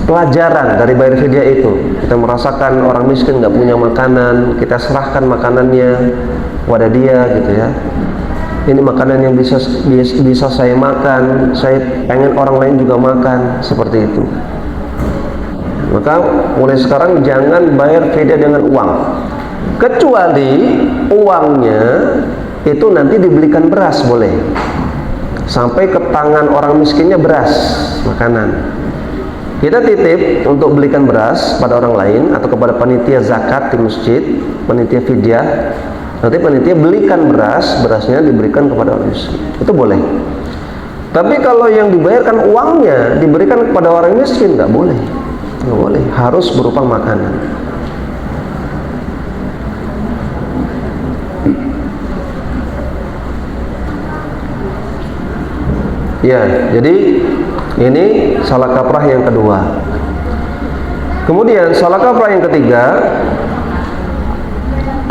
pelajaran dari bayar fidyah itu. Kita merasakan orang miskin nggak punya makanan, kita serahkan makanannya kepada dia gitu ya. Ini makanan yang bisa saya makan, saya pengen orang lain juga makan, seperti itu. Maka mulai sekarang jangan bayar fidyah dengan uang, kecuali uangnya itu nanti dibelikan beras, boleh, sampai ke tangan orang miskinnya beras, makanan. Kita titip untuk belikan beras pada orang lain atau kepada panitia zakat di masjid, panitia fidyah. Nanti panitia belikan beras, berasnya diberikan kepada orang miskin. Itu boleh. Tapi kalau yang dibayarkan uangnya diberikan kepada orang miskin, nggak boleh. Nggak boleh, harus berupa makanan. Ya, jadi ini salah kaprah yang kedua. Kemudian salah kaprah yang ketiga,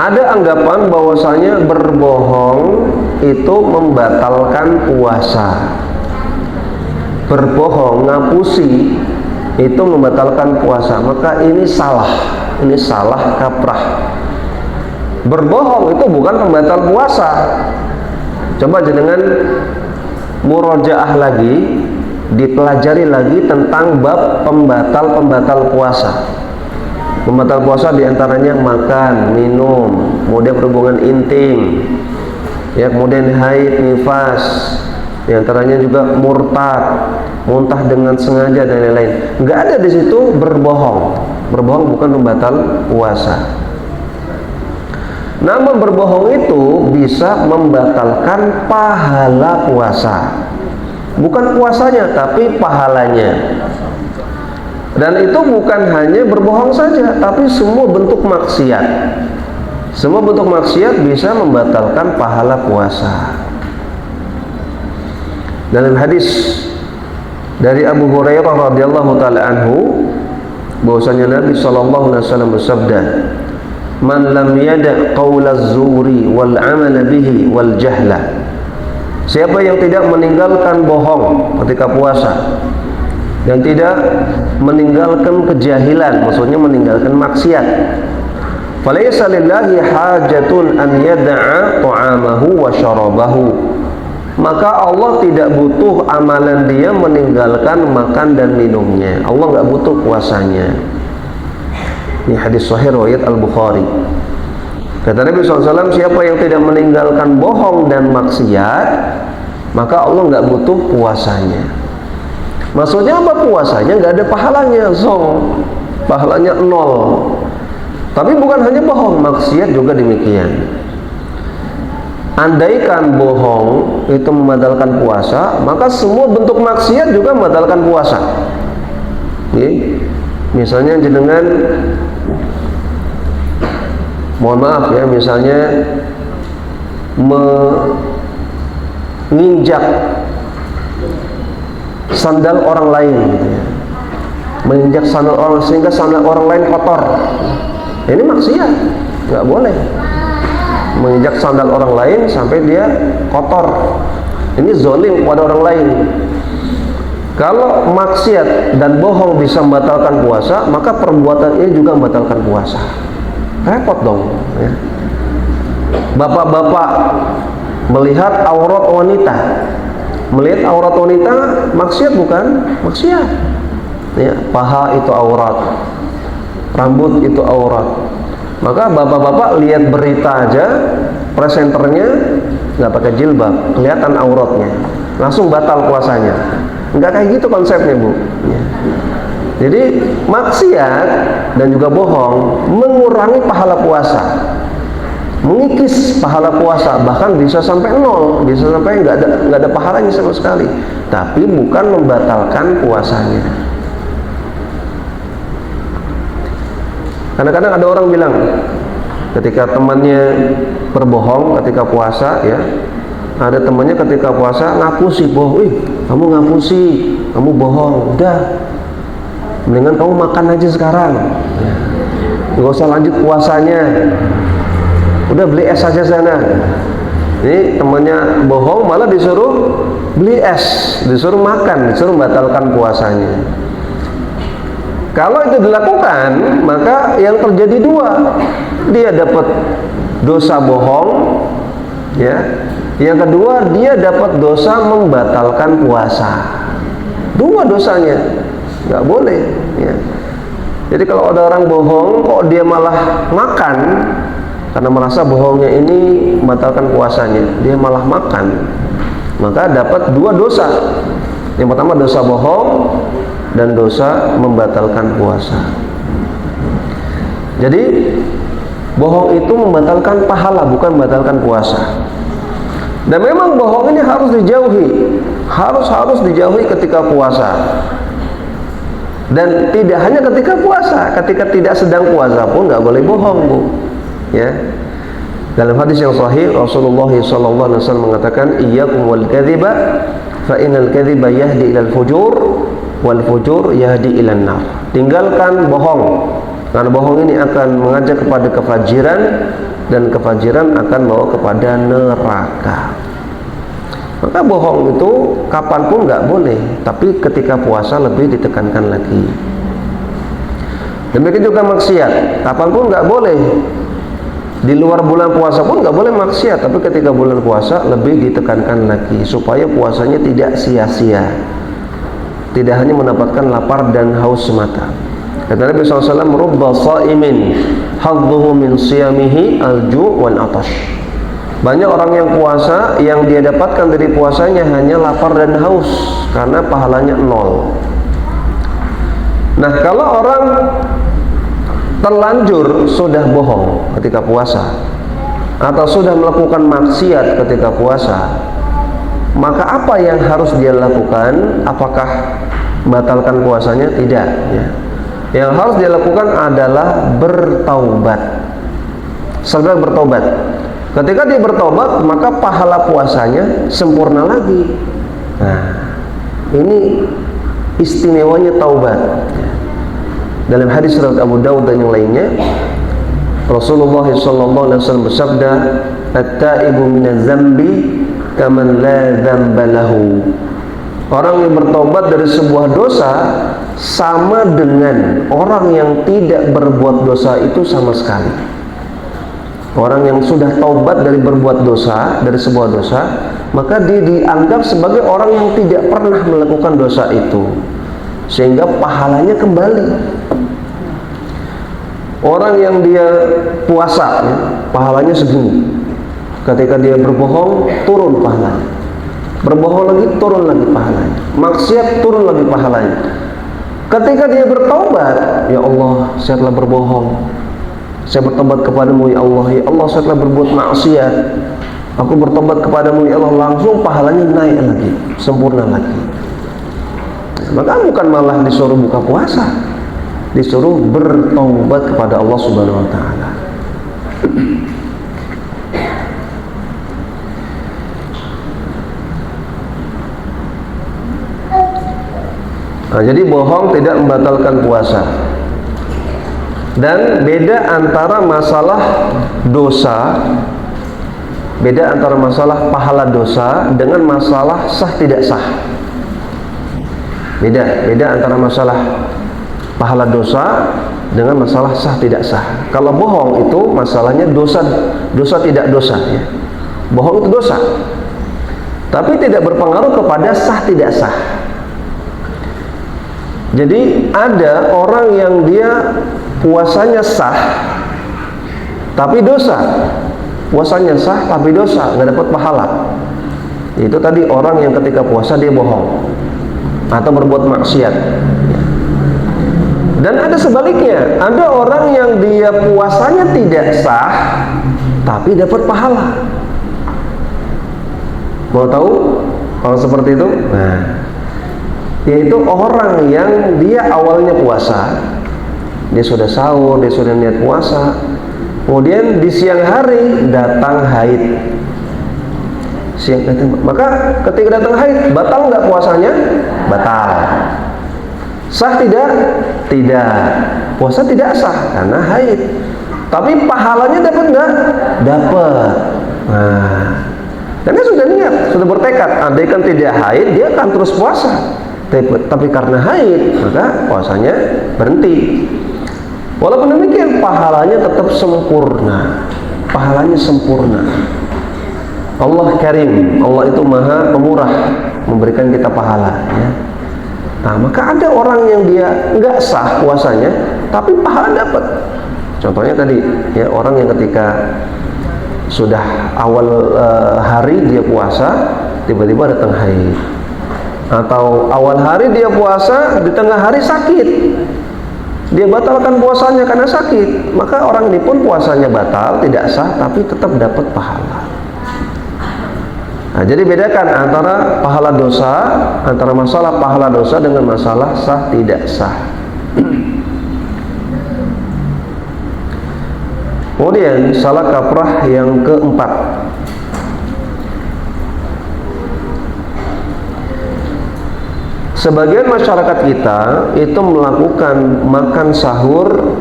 ada anggapan bahwasanya berbohong itu membatalkan puasa. Berbohong, ngapusi itu membatalkan puasa. Maka ini salah kaprah. Berbohong itu bukan pembatal puasa. Coba jenengan murojaah lagi, dipelajari lagi tentang bab pembatal puasa. Pembatal puasa diantaranya makan, minum, kemudian berhubungan intim, ya, kemudian haid, nifas, diantaranya juga murtad, muntah dengan sengaja dan lain-lain. Nggak ada di situ berbohong. Berbohong bukan pembatal puasa. Namun berbohong itu bisa membatalkan pahala puasa. Bukan puasanya, tapi pahalanya. Dan itu bukan hanya berbohong saja, tapi semua bentuk maksiat. Semua bentuk maksiat bisa membatalkan pahala puasa. Dalam hadis dari Abu Hurairah radhiyallahu taala anhu, bahwasanya Nabi sallallahu alaihi wasallam bersabda, "Man lam yada' qaulaz zuri wal 'amala bihi wal jahla." Siapa yang tidak meninggalkan bohong ketika puasa dan tidak meninggalkan kejahilan, maksudnya meninggalkan maksiat, falaysa lillahi hajatun an yada'a ta'amahu wa syarabahu, maka Allah tidak butuh amalan dia meninggalkan makan dan minumnya. Allah nggak butuh puasanya. Ini hadis sahih riwayat Al-Bukhari. Kata Nabi SAW, siapa yang tidak meninggalkan bohong dan maksiat, maka Allah nggak butuh puasanya. Maksudnya apa puasanya? Nggak ada pahalanya, pahalanya 0. Tapi bukan hanya bohong, maksiat juga demikian. Andaikan bohong itu membatalkan puasa, maka semua bentuk maksiat juga membatalkan puasa. Misalnya jenengan mohon maaf ya, misalnya menginjak sandal orang lain gitu ya. Menginjak sandal orang sehingga sandal orang lain kotor, ini maksiat, nggak boleh. Menginjak sandal orang lain sampai dia kotor, ini zolim kepada orang lain. Kalau maksiat dan bohong bisa membatalkan puasa, maka perbuatan ini juga membatalkan puasa. Repot dong ya. Bapak-bapak melihat aurat wanita, melihat aurat wanita maksiat bukan? Maksiat ya. Paha itu aurat, rambut itu aurat. Maka bapak-bapak lihat berita aja, presenternya nggak pakai jilbab, kelihatan auratnya, langsung batal puasanya. Nggak kayak gitu konsepnya, Bu ya. Jadi maksiat dan juga bohong mengurangi pahala puasa, mengikis pahala puasa, bahkan bisa sampai nol, bisa sampai nggak ada pahalanya sama sekali. Tapi bukan membatalkan puasanya. Kadang-kadang ada orang bilang ketika temannya berbohong ketika puasa ya, ada temannya ketika puasa ngaku sih bohong, kamu ngaku sih, kamu bohong, udah mendingan kamu makan aja sekarang, nggak usah lanjut puasanya, udah beli es aja sana. Ini temannya bohong malah disuruh beli es, disuruh makan, disuruh membatalkan puasanya. Kalau itu dilakukan, maka yang terjadi dua, dia dapat dosa bohong ya, yang kedua dia dapat dosa membatalkan puasa. Dua dosanya, nggak boleh ya. Jadi kalau ada orang bohong kok dia malah makan, karena merasa bohongnya ini membatalkan puasanya, dia malah makan, maka dapat dua dosa. Yang pertama dosa bohong dan dosa membatalkan puasa. Jadi bohong itu membatalkan pahala, bukan membatalkan puasa. Dan memang bohong ini harus dijauhi, harus dijauhi ketika puasa. Dan tidak hanya ketika puasa, ketika tidak sedang puasa pun nggak boleh bohong, Bu ya. Dalam hadis yang sahih Rasulullah SAW mengatakan, iyyakum wal kadhiba fa innal kadhiba yahdi ilal fujur wal fujur yahdi ilan nar. Tinggalkan bohong, karena bohong ini akan mengajak kepada kefajiran, dan kefajiran akan bawa kepada neraka. Maka bohong itu kapanpun nggak boleh, tapi ketika puasa lebih ditekankan lagi. Demikian juga maksiat, kapanpun nggak boleh. Di luar bulan puasa pun nggak boleh maksiat, tapi ketika bulan puasa lebih ditekankan lagi supaya puasanya tidak sia-sia, tidak hanya mendapatkan lapar dan haus semata. Kata Nabi SAW, rubba sha'imin hadduhu min siyamihi al-ju' wal atash. Banyak orang yang puasa, yang dia dapatkan dari puasanya hanya lapar dan haus, karena pahalanya nol. Nah, kalau orang terlanjur sudah bohong ketika puasa, atau sudah melakukan maksiat ketika puasa, maka apa yang harus dia lakukan? Apakah membatalkan puasanya? Tidak ya. Yang harus dia lakukan adalah bertaubat. Segera bertobat. Ketika dia bertobat, maka pahala puasanya sempurna lagi. Nah, ini istimewanya taubat. Dalam hadis riwayat Abu Dawud dan yang lainnya, Rasulullah SAW bersabda, "At-taibu minadz-dzambi kaman la dzamba lahu." Orang yang bertobat dari sebuah dosa sama dengan orang yang tidak berbuat dosa itu sama sekali. Orang yang sudah taubat dari berbuat dosa, dari sebuah dosa, maka dia dianggap sebagai orang yang tidak pernah melakukan dosa itu, sehingga pahalanya kembali. Orang yang dia puasa ya, pahalanya segini. Ketika dia berbohong, turun pahalanya. Berbohong lagi, turun lagi pahalanya. Maksiat, turun lagi pahalanya. Ketika dia bertobat, ya Allah, saya telah berbohong, saya bertobat kepadamu ya Allah. Ya Allah, saya telah berbuat maksiat, aku bertobat kepadamu ya Allah. Langsung pahalanya naik lagi, sempurna lagi. Maka bukan malah disuruh buka puasa, disuruh bertobat kepada Allah Subhanahu wa ta'ala. Nah, jadi bohong tidak membatalkan puasa. Dan beda antara masalah dosa, beda antara masalah pahala dosa dengan masalah sah tidak sah. Beda antara masalah pahala dosa dengan masalah sah tidak sah. Kalau bohong itu masalahnya dosa tidak dosa ya. Bohong itu dosa, tapi tidak berpengaruh kepada sah tidak sah. Jadi ada orang yang dia puasanya sah tapi dosa, puasanya sah tapi dosa, nggak dapat pahala. Itu tadi orang yang ketika puasa dia bohong atau berbuat maksiat. Dan ada sebaliknya, ada orang yang dia puasanya tidak sah tapi dapat pahala. Mau tahu kalau seperti itu? Nah, yaitu orang yang dia awalnya puasa, dia sudah sahur, dia sudah niat puasa, kemudian di siang hari datang haid. Maka ketika datang haid, batal nggak puasanya? Batal. Sah tidak? Tidak. Puasa tidak sah karena haid. Tapi pahalanya dapat nggak? Dapat. Nah, dan dia sudah niat, sudah bertekad, andaikan tidak haid dia akan terus puasa. Tapi karena haid maka puasanya berhenti. Walaupun demikian pahalanya tetap sempurna. Pahalanya sempurna. Allah Karim, Allah itu Maha Pemurah memberikan kita pahala ya. Nah, maka ada orang yang dia nggak sah puasanya tapi pahala dapat. Contohnya tadi ya, orang yang ketika sudah awal hari dia puasa tiba-tiba datang haid, atau awal hari dia puasa di tengah hari sakit, dia batalkan puasanya karena sakit, maka orang ini pun puasanya batal, tidak sah, tapi tetap dapat pahala. Nah, jadi bedakan antara pahala dosa, antara masalah pahala dosa dengan masalah sah tidak sah. Kemudian salah kaprah yang keempat, sebagian masyarakat kita itu melakukan makan sahur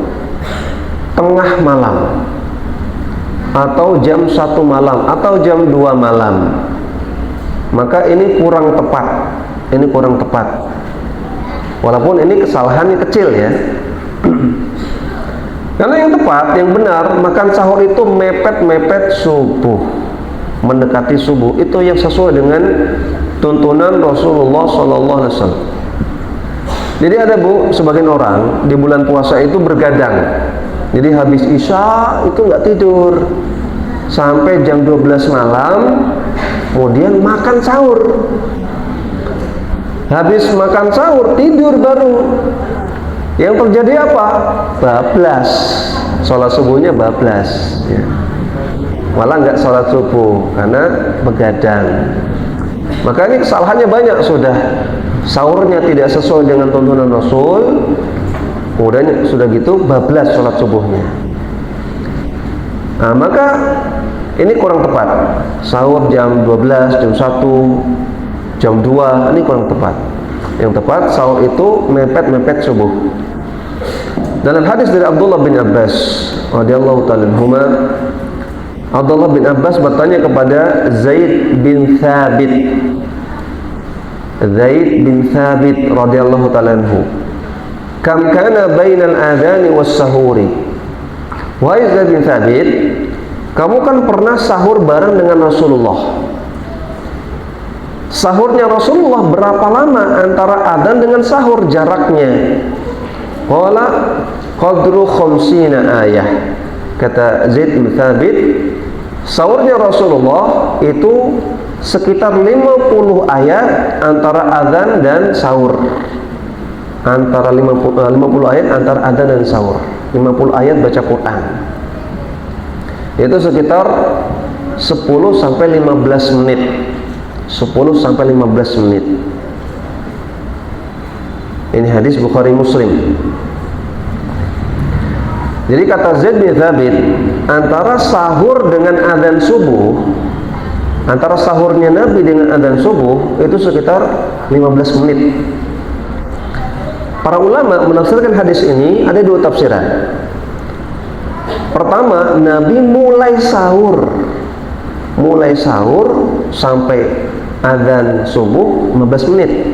tengah malam, atau jam 1 malam, atau jam 2 malam. Maka ini kurang tepat. Ini kurang tepat. Walaupun ini kesalahannya kecil ya. Karena yang tepat, yang benar, makan sahur itu mepet-mepet subuh, mendekati subuh. Itu yang sesuai dengan tuntunan Rasulullah SAW. Jadi ada sebagian orang di bulan puasa itu bergadang. Jadi habis isya itu nggak tidur sampai jam 12 malam, kemudian makan sahur. Habis makan sahur tidur baru. Yang terjadi apa? Bablas. Sholat subuhnya bablas ya. Malah nggak sholat subuh karena begadang. Maka ini kesalahannya banyak. Sudah sahurnya tidak sesuai dengan tuntunan Rasul, kemudian sudah gitu bablas sholat subuhnya. Nah, maka ini kurang tepat. Sahur jam 12, jam 1, jam 2, ini kurang tepat. Yang tepat sahur itu mepet-mepet subuh. Dalam hadis dari Abdullah bin Abbas radhiyallahu ta'ala anhuma, Abdullah bin Abbas bertanya kepada Zaid bin Thabit. Zaid bin Thabit radhiyallahu ta'ala anhu, "Kam kana bainal adhani was sahuri?" Wahai Zaid bin Thabit, kamu kan pernah sahur bareng dengan Rasulullah. Sahurnya Rasulullah berapa lama antara adzan dengan sahur jaraknya? Qala qadru khamsina ayah. Kata Zaid bin Thabit, sahurnya Rasulullah itu sekitar 50 ayat antara adzan dan sahur. Antara 50 ayat antara adzan dan sahur. 50 ayat baca Quran. Itu sekitar 10 sampai 15 menit. 10 sampai 15 menit. Ini hadis Bukhari Muslim. Jadi kata Zaid bin Thabit, antara sahur dengan adzan subuh, antara sahurnya Nabi dengan adzan subuh itu sekitar 15 menit. Para ulama menafsirkan hadis ini ada dua tafsiran. Pertama, Nabi mulai sahur sampai adzan subuh 15 menit.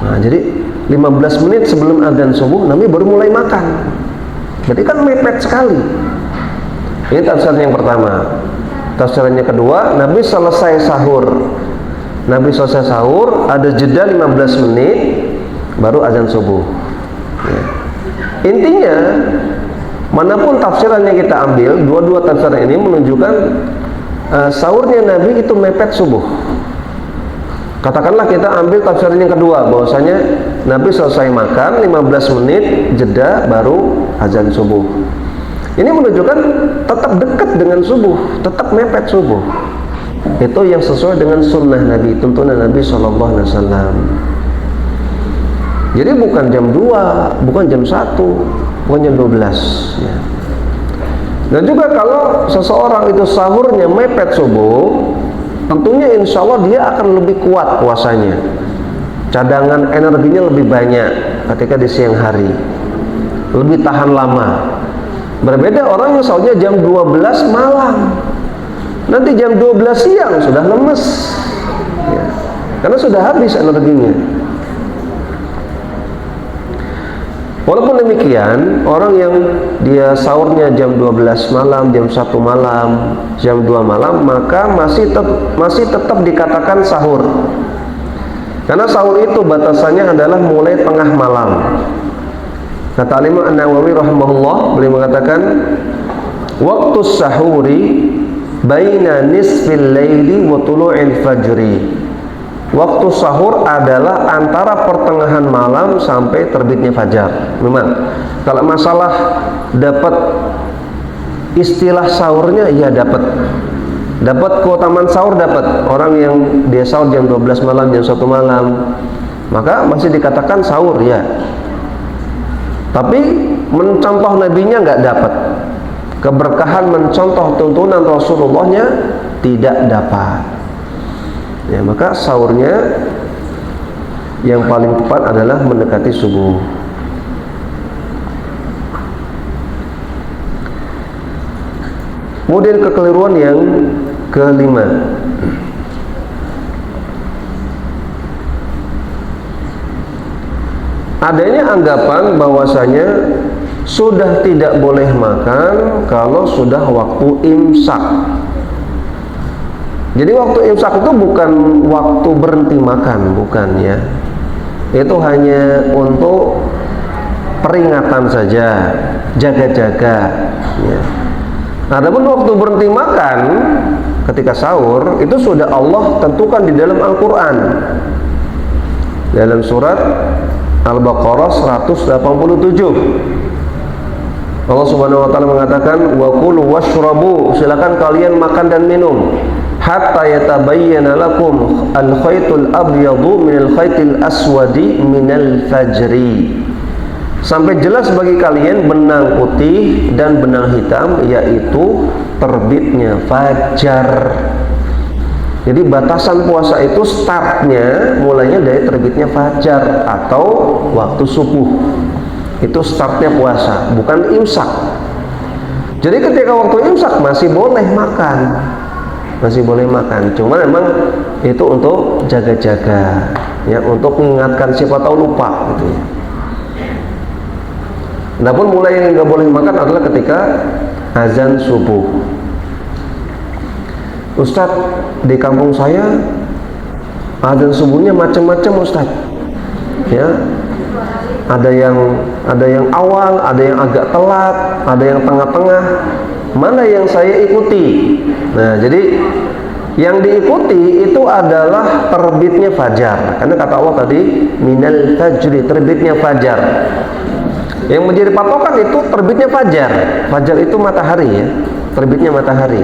Nah, jadi 15 menit sebelum adzan subuh Nabi baru mulai makan. Jadi kan mepet sekali. Ini tafsiran yang pertama. Tafsiran yang kedua, Nabi selesai sahur, ada jeda 15 menit baru azan subuh. Ya. Intinya, manapun tafsiran yang kita ambil, dua-dua tafsiran ini menunjukkan sahurnya Nabi itu mepet subuh. Katakanlah kita ambil tafsiran yang kedua, bahwasanya Nabi selesai makan 15 menit jeda baru azan subuh. Ini menunjukkan tetap dekat dengan subuh, tetap mepet subuh. Itu yang sesuai dengan sunnah Nabi, tuntunan Nabi SAW. Jadi bukan jam 2, bukan jam 1, bukan jam 12 ya. Dan juga kalau seseorang itu sahurnya mepet subuh, tentunya insya Allah dia akan lebih kuat puasanya, cadangan energinya lebih banyak ketika di siang hari, lebih tahan lama. Berbeda orang yang sahurnya jam 12 malam, nanti jam 12 siang sudah lemes ya, karena sudah habis energinya. Walaupun demikian, orang yang dia sahurnya jam 12 malam, jam 1 malam, jam 2 malam, maka masih tetap dikatakan sahur. Karena sahur itu batasannya adalah mulai tengah malam. Kata Imam An-Nawawi rahimahullah, beliau mengatakan, waktu sahuri baina nisfil laili wa tulu'il fajri. Waktu sahur adalah antara pertengahan malam sampai terbitnya fajar. Memang kalau masalah dapat istilah sahurnya, ya dapat keutamaan sahur, dapat. Orang yang dia sahur jam 12 malam, jam 1 malam, maka masih dikatakan sahur ya. Tapi mencontoh nabinya nggak dapat. Keberkahan mencontoh tuntunan Rasulullahnya tidak dapat. Ya, maka sahurnya yang paling tepat adalah mendekati subuh. Kemudian kekeliruan yang kelima, adanya anggapan bahwasanya sudah tidak boleh makan kalau sudah waktu imsak. Jadi waktu imsak itu bukan waktu berhenti makan, bukan ya. Itu hanya untuk peringatan saja, jaga-jaga ya. Adapun waktu berhenti makan ketika sahur itu sudah Allah tentukan di dalam Al-Qur'an. Dalam surat Al-Baqarah 187. Allah Subhanahu wa taala mengatakan, wa kulu washrabu, silakan kalian makan dan minum, hatta yatabayyana lakum al-khaytul abyadu minal khaytil aswadi minal fajri, sampai jelas bagi kalian benang putih dan benang hitam, yaitu terbitnya fajar. Jadi batasan puasa itu startnya mulainya dari terbitnya fajar atau waktu subuh. Itu startnya puasa, bukan imsak. Jadi ketika waktu imsak masih boleh makan, cuma memang itu untuk jaga-jaga ya, untuk mengingatkan, siapa tahu lupa gitu ya. Namun mulai yang nggak boleh makan adalah ketika azan subuh. Ustadz, di kampung saya azan subuhnya macam-macam Ustadz ya, ada yang awal, ada yang agak telat, ada yang tengah-tengah. Mana yang saya ikuti? Nah, jadi yang diikuti itu adalah terbitnya fajar. Karena kata Allah tadi, minal fajri, terbitnya fajar. Yang menjadi patokan itu terbitnya fajar. Fajar itu matahari ya, terbitnya matahari.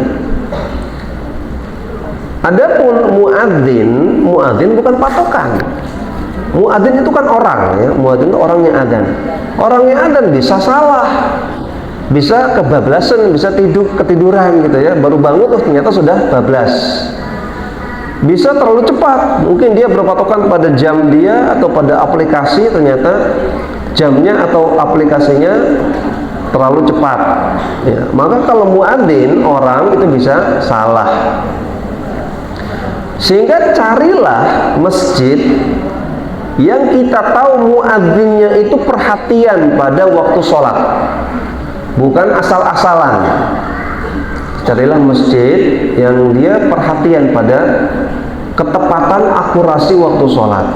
Adapun muadzin bukan patokan. Muadzin itu kan orang ya, muadzin itu orangnya adzan. Orangnya adzan bisa salah. Bisa kebablasan, bisa ketiduran gitu ya, baru bangun ternyata sudah bablas. Bisa terlalu cepat, mungkin dia berpatokan pada jam dia atau pada aplikasi, ternyata jamnya atau aplikasinya terlalu cepat ya. Maka kalau muadzin orang itu bisa salah. Sehingga carilah masjid yang kita tahu muadzinnya itu perhatian pada waktu sholat, bukan asal-asalan. Carilah masjid yang dia perhatian pada ketepatan akurasi waktu sholat,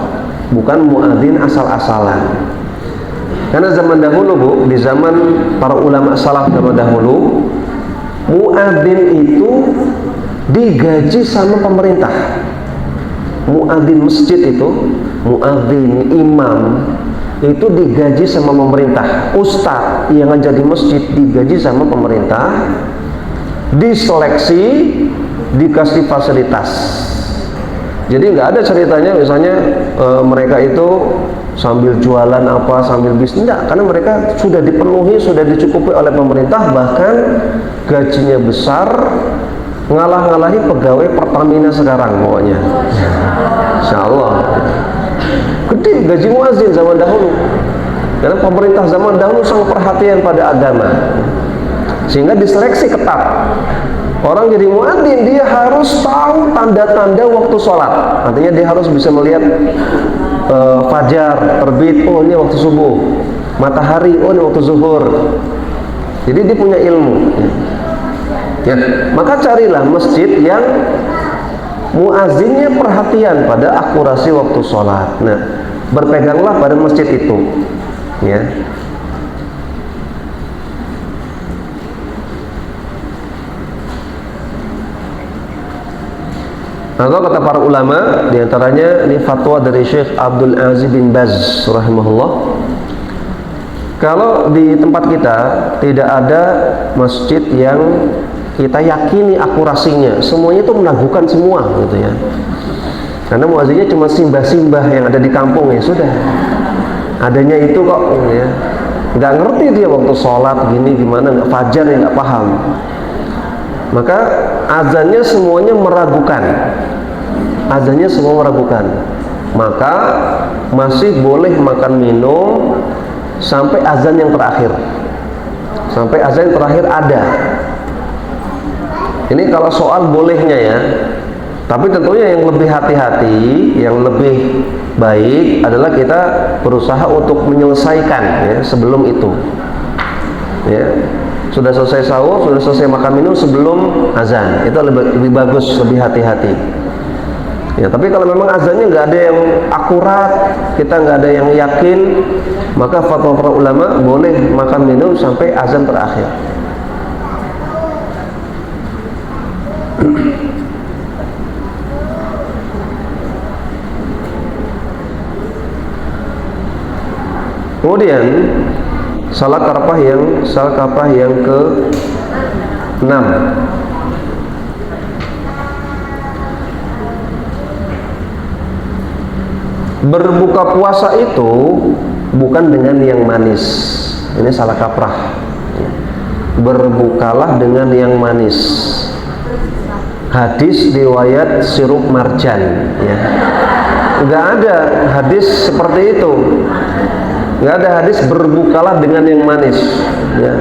bukan muadzin asal-asalan. Karena zaman dahulu Bu, di zaman para ulama salaf zaman dahulu, muadzin itu digaji sama pemerintah. Muadzin masjid itu, muadzin imam itu digaji sama pemerintah. Ustadz yang ngajar di masjid digaji sama pemerintah, diseleksi, dikasih fasilitas. Jadi nggak ada ceritanya misalnya mereka itu sambil jualan apa, sambil bisnis, enggak, karena mereka sudah dipenuhi, sudah dicukupi oleh pemerintah, bahkan gajinya besar, ngalah-ngalahi pegawai Pertamina sekarang pokoknya. Insya Allah gede gaji muadzin zaman dahulu, karena pemerintah zaman dahulu sangat perhatian pada agama, sehingga diseleksi ketat. Orang jadi muadzin dia harus tahu tanda-tanda waktu sholat. Artinya dia harus bisa melihat fajar terbit, oh ini waktu subuh, matahari, oh ini waktu zuhur. Jadi dia punya ilmu ya. Maka carilah masjid yang muazzinnya perhatian pada akurasi waktu sholat. Nah, berpeganglah pada masjid itu ya. Atau kata para ulama, diantaranya ini fatwa dari Syekh Abdul Aziz bin Baz rahimahullah, kalau di tempat kita tidak ada masjid yang kita yakini akurasinya, semuanya itu menagukan semua gitu ya. Karena muazzinnya cuma simbah-simbah yang ada di kampung, ya sudah, adanya itu kok ya. Nggak ngerti dia waktu sholat gini gimana, nggak fajar ya nggak paham. Maka azannya semuanya meragukan, azannya semua meragukan. Maka masih boleh makan minum sampai azan yang terakhir, sampai azan yang terakhir ada. Ini kalau soal bolehnya ya. Tapi tentunya yang lebih hati-hati, yang lebih baik adalah kita berusaha untuk menyelesaikan ya sebelum itu ya. Sudah selesai sahur, sudah selesai makan minum sebelum azan, itu lebih bagus, lebih hati-hati ya. Tapi kalau memang azannya nggak ada yang akurat, kita nggak ada yang yakin, maka fatwa para ulama boleh makan minum sampai azan terakhir. Kemudian salah kaprah yang ke-6, berbuka puasa itu bukan dengan yang manis. Ini salah kaprah. Berbukalah dengan yang manis. Hadis riwayat sirup marjan ya. Enggak ada hadis seperti itu. Nggak ada hadis berbukalah dengan yang manis ya.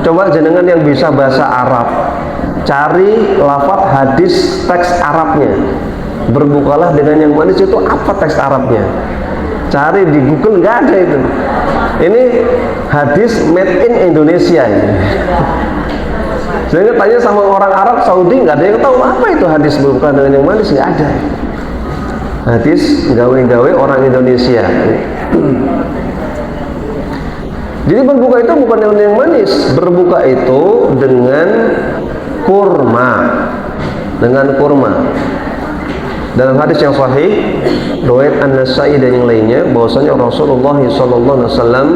Coba jenengan yang bisa bahasa Arab, cari lafaz hadis teks Arabnya, berbukalah dengan yang manis itu apa teks Arabnya, cari di Google, nggak ada itu. Ini hadis made in Indonesia ini. Saya tanya sama orang Arab Saudi, nggak ada yang tahu apa itu hadis berbuka dengan yang manis, nggak ada. Hadis gawe-gawe orang Indonesia. Jadi berbuka itu bukan dengan yang manis, berbuka itu dengan kurma, Dalam hadis yang sahih riwayat An-Nasa'i dan yang lainnya, bahwasanya Rasulullah SAW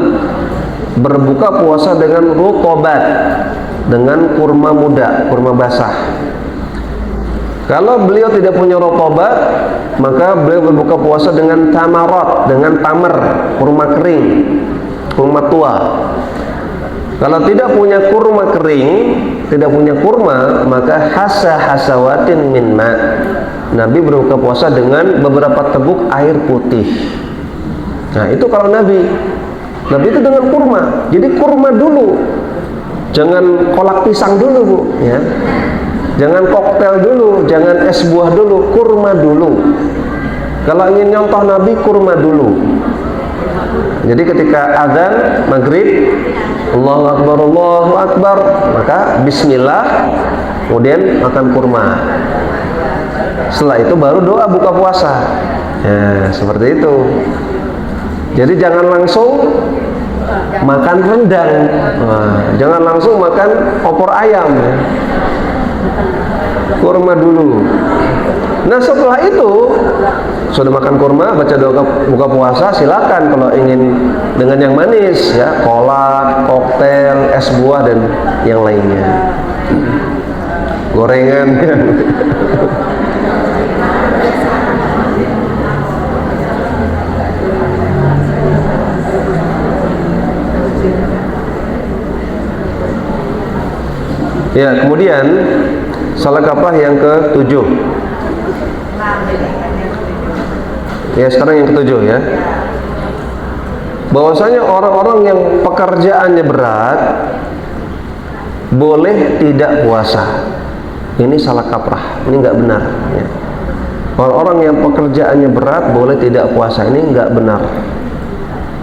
berbuka puasa dengan rutobat, dengan kurma muda, kurma basah. Kalau beliau tidak punya rutobat, maka beliau berbuka puasa dengan tamarat, dengan tamar, kurma kering, kurma tua. Kalau tidak punya kurma kering, tidak punya kurma, maka hasawatin min ma. Nabi berbuka puasa dengan beberapa teguk air putih. Nah, itu kalau Nabi itu dengan kurma. Jadi kurma dulu. Jangan kolak pisang dulu, Bu, ya. Jangan koktel dulu, jangan es buah dulu, kurma dulu. Kalau ingin nyontoh Nabi, kurma dulu. Jadi ketika azan maghrib, Allahu Akbar, maka bismillah, kemudian makan kurma. Setelah itu baru doa buka puasa. Ya, seperti itu. Jadi jangan langsung makan rendang, jangan langsung makan opor ayam, ya. Kurma dulu. Nah, setelah itu sudah makan kurma, baca doa buka puasa, silakan kalau ingin dengan yang manis, ya, kolak, koktel, es buah dan yang lainnya, gorengan. Ya, kemudian salah kaprah yang ke-7. Ya, sekarang yang ke-7, ya. Bahwasanya orang-orang yang pekerjaannya berat boleh tidak puasa. Ini salah kaprah, ini nggak benar, ya. Orang-orang yang pekerjaannya berat boleh tidak puasa, ini nggak benar.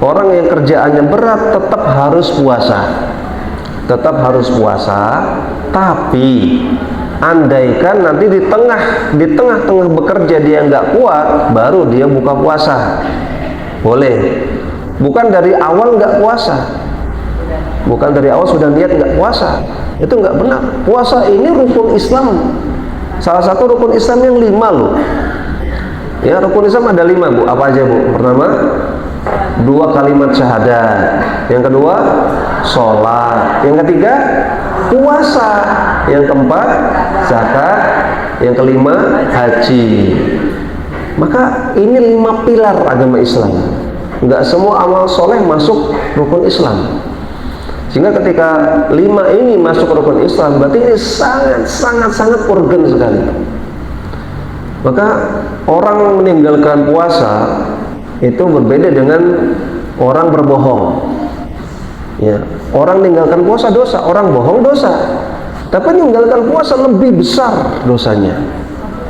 Orang yang kerjaannya berat tetap harus puasa. Tetap harus puasa, tapi andaikan nanti di tengah-tengah bekerja dia nggak kuat, baru dia buka puasa, boleh. Bukan dari awal nggak puasa, bukan dari awal sudah niat nggak puasa, itu nggak benar. Puasa ini rukun Islam, salah satu rukun Islam yang 5 loh. Ya, rukun Islam ada 5, Bu. Apa aja, Bu? Pertama, 2 kalimat syahadat. Yang kedua, sholat. Yang ketiga, puasa. Yang keempat, zakat. Yang kelima, haji. Maka ini 5 pilar agama Islam. Enggak semua amal soleh masuk rukun Islam. Sehingga ketika 5 ini masuk rukun Islam, berarti ini sangat urgen sekali. Maka orang meninggalkan puasa itu berbeda dengan orang berbohong. Ya, orang meninggalkan puasa dosa, orang bohong dosa. Tapi meninggalkan puasa lebih besar dosanya,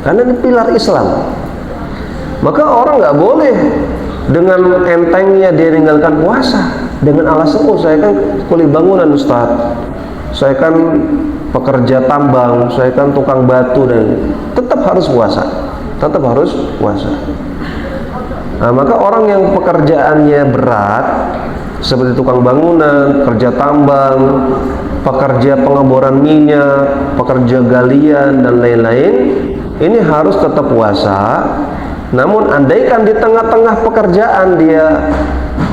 karena ini pilar Islam. Maka orang nggak boleh dengan entengnya dia meninggalkan puasa dengan alasan, oh saya kan kuli bangunan Ustaz, saya kan pekerja tambang, saya kan tukang batu, dan tetap harus puasa, tetap harus puasa. Nah, maka orang yang pekerjaannya berat seperti tukang bangunan, kerja tambang, pekerja pengeboran minyak, pekerja galian dan lain-lain, ini harus tetap puasa. Namun andaikan di tengah-tengah pekerjaan dia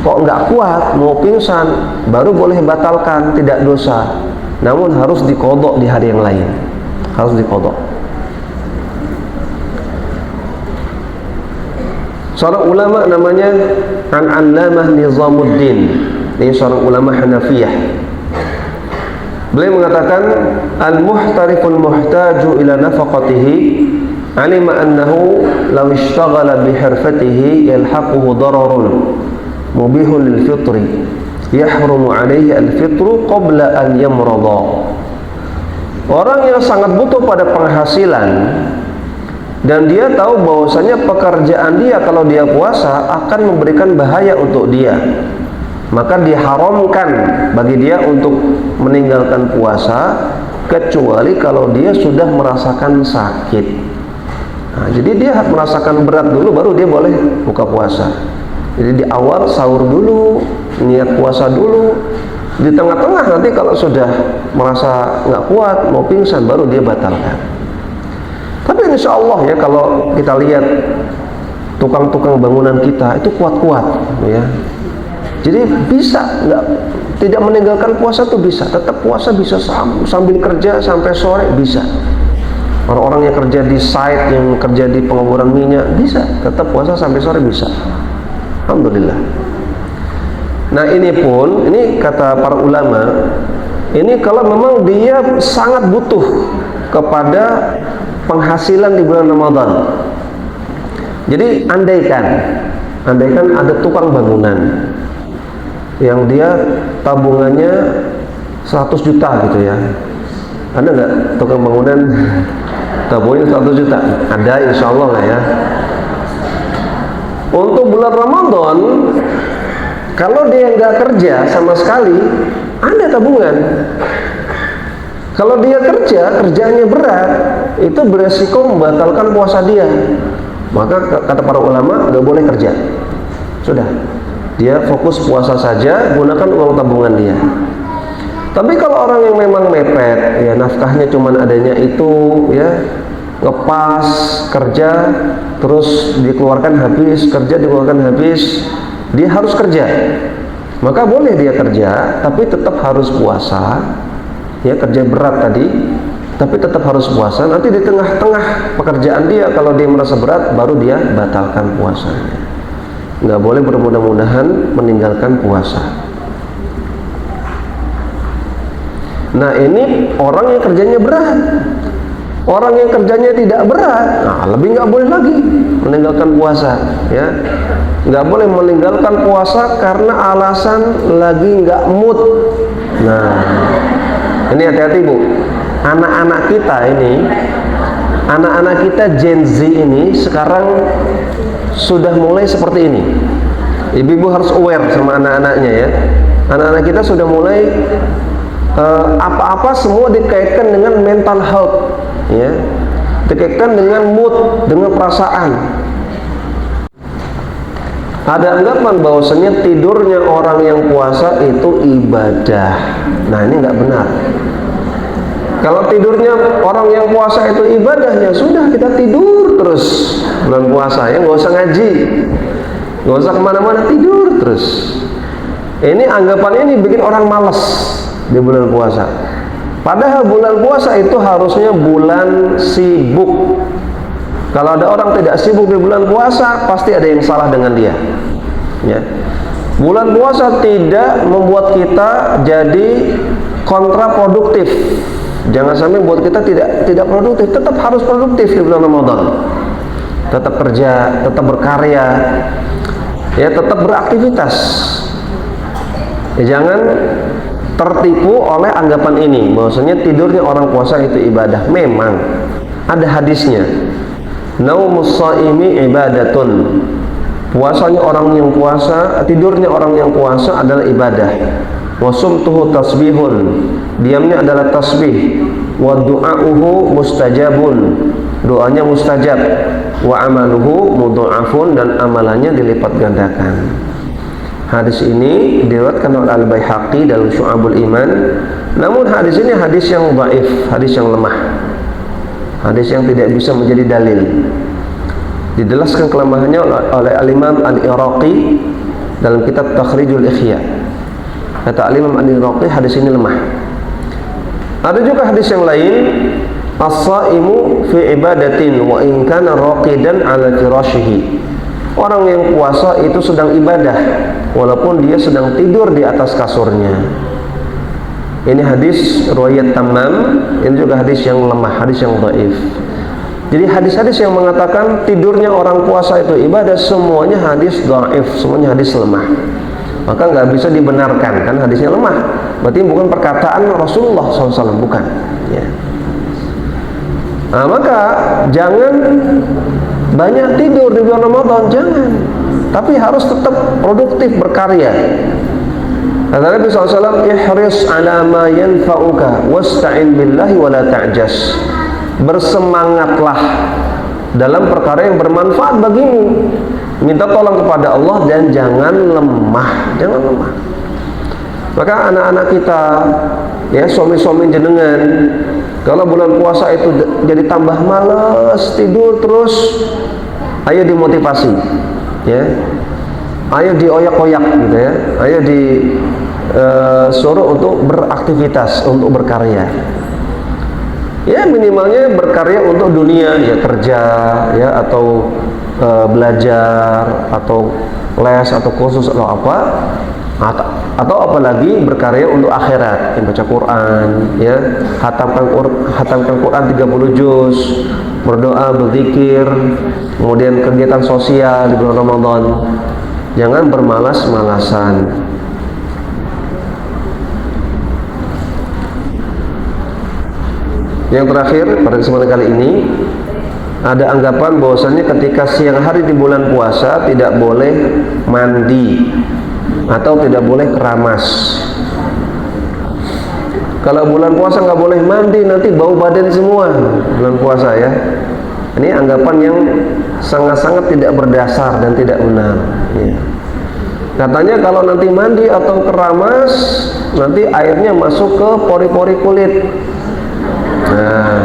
kok nggak kuat, mau pingsan, baru boleh batalkan, tidak dosa. Namun harus diqodok di hari yang lain, harus diqodok. Seorang ulama namanya Al-Allamah Nizamuddin, ini seorang ulama Hanafiyah. Beliau mengatakan, al-muhtariful muhtaju ila nafaqatihi alima annahu law ishtaghala bihirfatihi yalhaquhu dararun mubihun lil fitri yahrumu alaihi al-fitru qabla an yamrada. Orang yang sangat butuh pada penghasilan dan dia tahu bahwasanya pekerjaan dia kalau dia puasa akan memberikan bahaya untuk dia, maka diharamkan bagi dia untuk meninggalkan puasa kecuali kalau dia sudah merasakan sakit. Nah, jadi dia merasakan berat dulu baru dia boleh buka puasa. Jadi di awal sahur dulu, niat puasa dulu, di tengah-tengah nanti kalau sudah merasa nggak kuat, mau pingsan, baru dia batalkan. Tapi insya Allah ya, kalau kita lihat tukang-tukang bangunan kita itu kuat-kuat, ya. Jadi bisa tidak meninggalkan puasa tuh bisa, tetap puasa bisa sambil kerja sampai sore bisa. Orang-orang yang kerja di site, yang kerja di pengeboran minyak bisa tetap puasa sampai sore bisa. Alhamdulillah. Nah ini pun, ini kata para ulama, ini kalau memang dia sangat butuh kepada penghasilan di bulan Ramadan. Jadi andaikan ada tukang bangunan yang dia tabungannya 100 juta gitu ya. Ada nggak tukang bangunan tabungannya 100 juta? Ada, insya Allah lah ya. Untuk bulan Ramadan, kalau dia nggak kerja sama sekali, ada tabungan. Kalau dia kerjanya berat, itu beresiko membatalkan puasa dia. Maka kata para ulama, nggak boleh kerja. Sudah, dia fokus puasa saja, gunakan uang tabungan dia. Tapi kalau orang yang memang mepet, ya nafkahnya cuman adanya itu, ya ngepas kerja, terus dikeluarkan habis, kerja dikeluarkan habis, dia harus kerja. Maka boleh dia kerja, tapi tetap harus puasa. Ya, kerja berat tadi, tapi tetap harus puasa. Nanti di tengah-tengah pekerjaan dia, kalau dia merasa berat, baru dia batalkan puasanya. Nggak boleh bermudah-mudahan meninggalkan puasa. Nah ini orang yang kerjanya berat. Orang yang kerjanya tidak berat, nah lebih nggak boleh lagi meninggalkan puasa, ya. Nggak boleh meninggalkan puasa karena alasan lagi nggak mood. Nah, ini hati-hati Bu. Anak-anak kita Gen Z ini sekarang sudah mulai seperti ini. Ibu-ibu harus aware sama anak-anaknya ya. Anak-anak kita sudah mulai apa-apa semua dikaitkan dengan mental health, ya, dikaitkan dengan mood, dengan perasaan. Ada anggapan bahwasanya tidurnya orang yang puasa itu ibadah. Nah ini nggak benar. Kalau tidurnya orang yang puasa itu ibadahnya, sudah kita tidur terus bulan puasa, ya nggak usah ngaji, nggak usah kemana-mana, tidur terus. Ini anggapan ini bikin orang malas di bulan puasa. Padahal bulan puasa itu harusnya bulan sibuk. Kalau ada orang tidak sibuk di bulan puasa, pasti ada yang salah dengan dia. Ya. Bulan puasa tidak membuat kita jadi kontraproduktif. Jangan sampai buat kita tidak produktif. Tetap harus produktif di bulan Ramadan. Tetap kerja, tetap berkarya, ya, tetap beraktivitas. Ya, jangan tertipu oleh anggapan ini bahwasanya tidurnya orang puasa itu ibadah. Memang ada hadisnya, naumus shaimi ibadatun. Puasanya orang yang puasa, tidurnya orang yang puasa adalah ibadah. Wa sumtuhu tasbihun, diamnya adalah tasbih. Wa du'auhu mustajabun, doanya mustajab. Wa amaluhu mudha'afun, dan amalannya dilipat gandakan. Hadis ini diriwayatkan oleh Al-Baihaqi dalam Syu'abul Iman. Namun hadis ini hadis yang dhaif, hadis yang lemah, hadis yang tidak bisa menjadi dalil. Dijelaskan kelemahannya oleh Al-Imam Al-Iraqi dalam kitab Takhrijul Ikhya. Kata Al-Imam Al-Iraqi, hadis ini lemah. Ada juga hadis yang lain, as-shaimu fi ibadatin wa in kana raqidan ala firashihi. Orang yang puasa itu sedang ibadah walaupun dia sedang tidur di atas kasurnya. Ini hadis riwayat Tammam. Ini juga hadis yang lemah, hadis yang dhaif. Jadi hadis-hadis yang mengatakan tidurnya orang puasa itu ibadah, semuanya hadis dhaif, semuanya hadis lemah. Maka nggak bisa dibenarkan, kan hadisnya lemah. Berarti bukan perkataan Rasulullah SAW, bukan. Ya. Nah, maka jangan banyak tidur di bulan Ramadan, jangan. Tapi harus tetap produktif, berkarya. Kata Nabi SAW, ihris ala ma yanfa'uka wasta'in billahi wa la ta'jas. Bersemangatlah dalam perkara yang bermanfaat bagimu. Minta tolong kepada Allah dan jangan lemah, jangan lemah. Maka anak-anak kita, ya, suami-suami jenengan, kalau bulan puasa itu jadi tambah malas, tidur terus, ayo dimotivasi, ya, ayo dioyak-oyak gitu ya, ayo disuruh untuk beraktivitas, untuk berkarya. Ya minimalnya berkarya untuk dunia, ya kerja, ya, atau belajar, atau les, atau kursus, atau apa. atau apalagi berkarya untuk akhirat, yang baca Quran, ya, hatamkan Quran 30 juz, berdoa, berzikir, kemudian kegiatan sosial di bulan Ramadan. Jangan bermalas-malasan. Yang terakhir pada kesempatan kali ini, ada anggapan bahwasanya ketika siang hari di bulan puasa tidak boleh mandi atau tidak boleh keramas. Kalau bulan puasa nggak boleh mandi, nanti bau badan semua bulan puasa, ya. Ini anggapan yang sangat-sangat tidak berdasar dan tidak benar, ya. Katanya kalau nanti mandi atau keramas, nanti airnya masuk ke pori-pori kulit. Nah,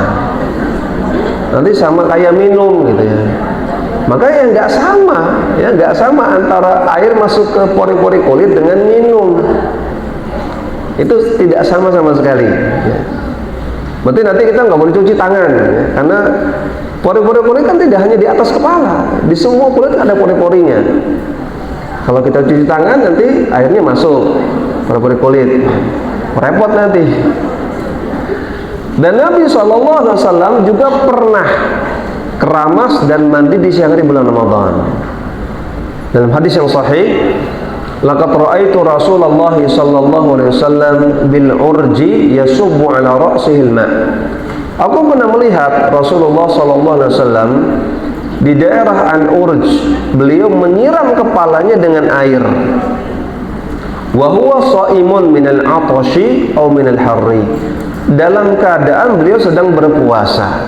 nanti sama kayak minum gitu, ya. Makanya nggak sama, ya, nggak sama antara air masuk ke pori-pori kulit dengan minum. Itu tidak sama sekali, ya. Berarti nanti kita nggak boleh cuci tangan, ya, karena pori-pori kulit kan tidak hanya di atas kepala, di semua kulit ada pori-porinya. Kalau kita cuci tangan nanti airnya masuk pori-pori kulit, repot nanti. Dan Nabi SAW juga pernah keramas dan mandi di siang hari bulan Ramadan. Dalam hadis yang sahih, laqad ra'aitu Rasulullah sallallahu alaihi wasallam bil urji yasubbu ala ra'sihi al-ma'. Aku pernah melihat Rasulullah sallallahu alaihi wasallam di daerah An-Urj, beliau menyiram kepalanya dengan air. Wa huwa sha'imun min al-'atashi aw min al-harri. Dalam keadaan beliau sedang berpuasa.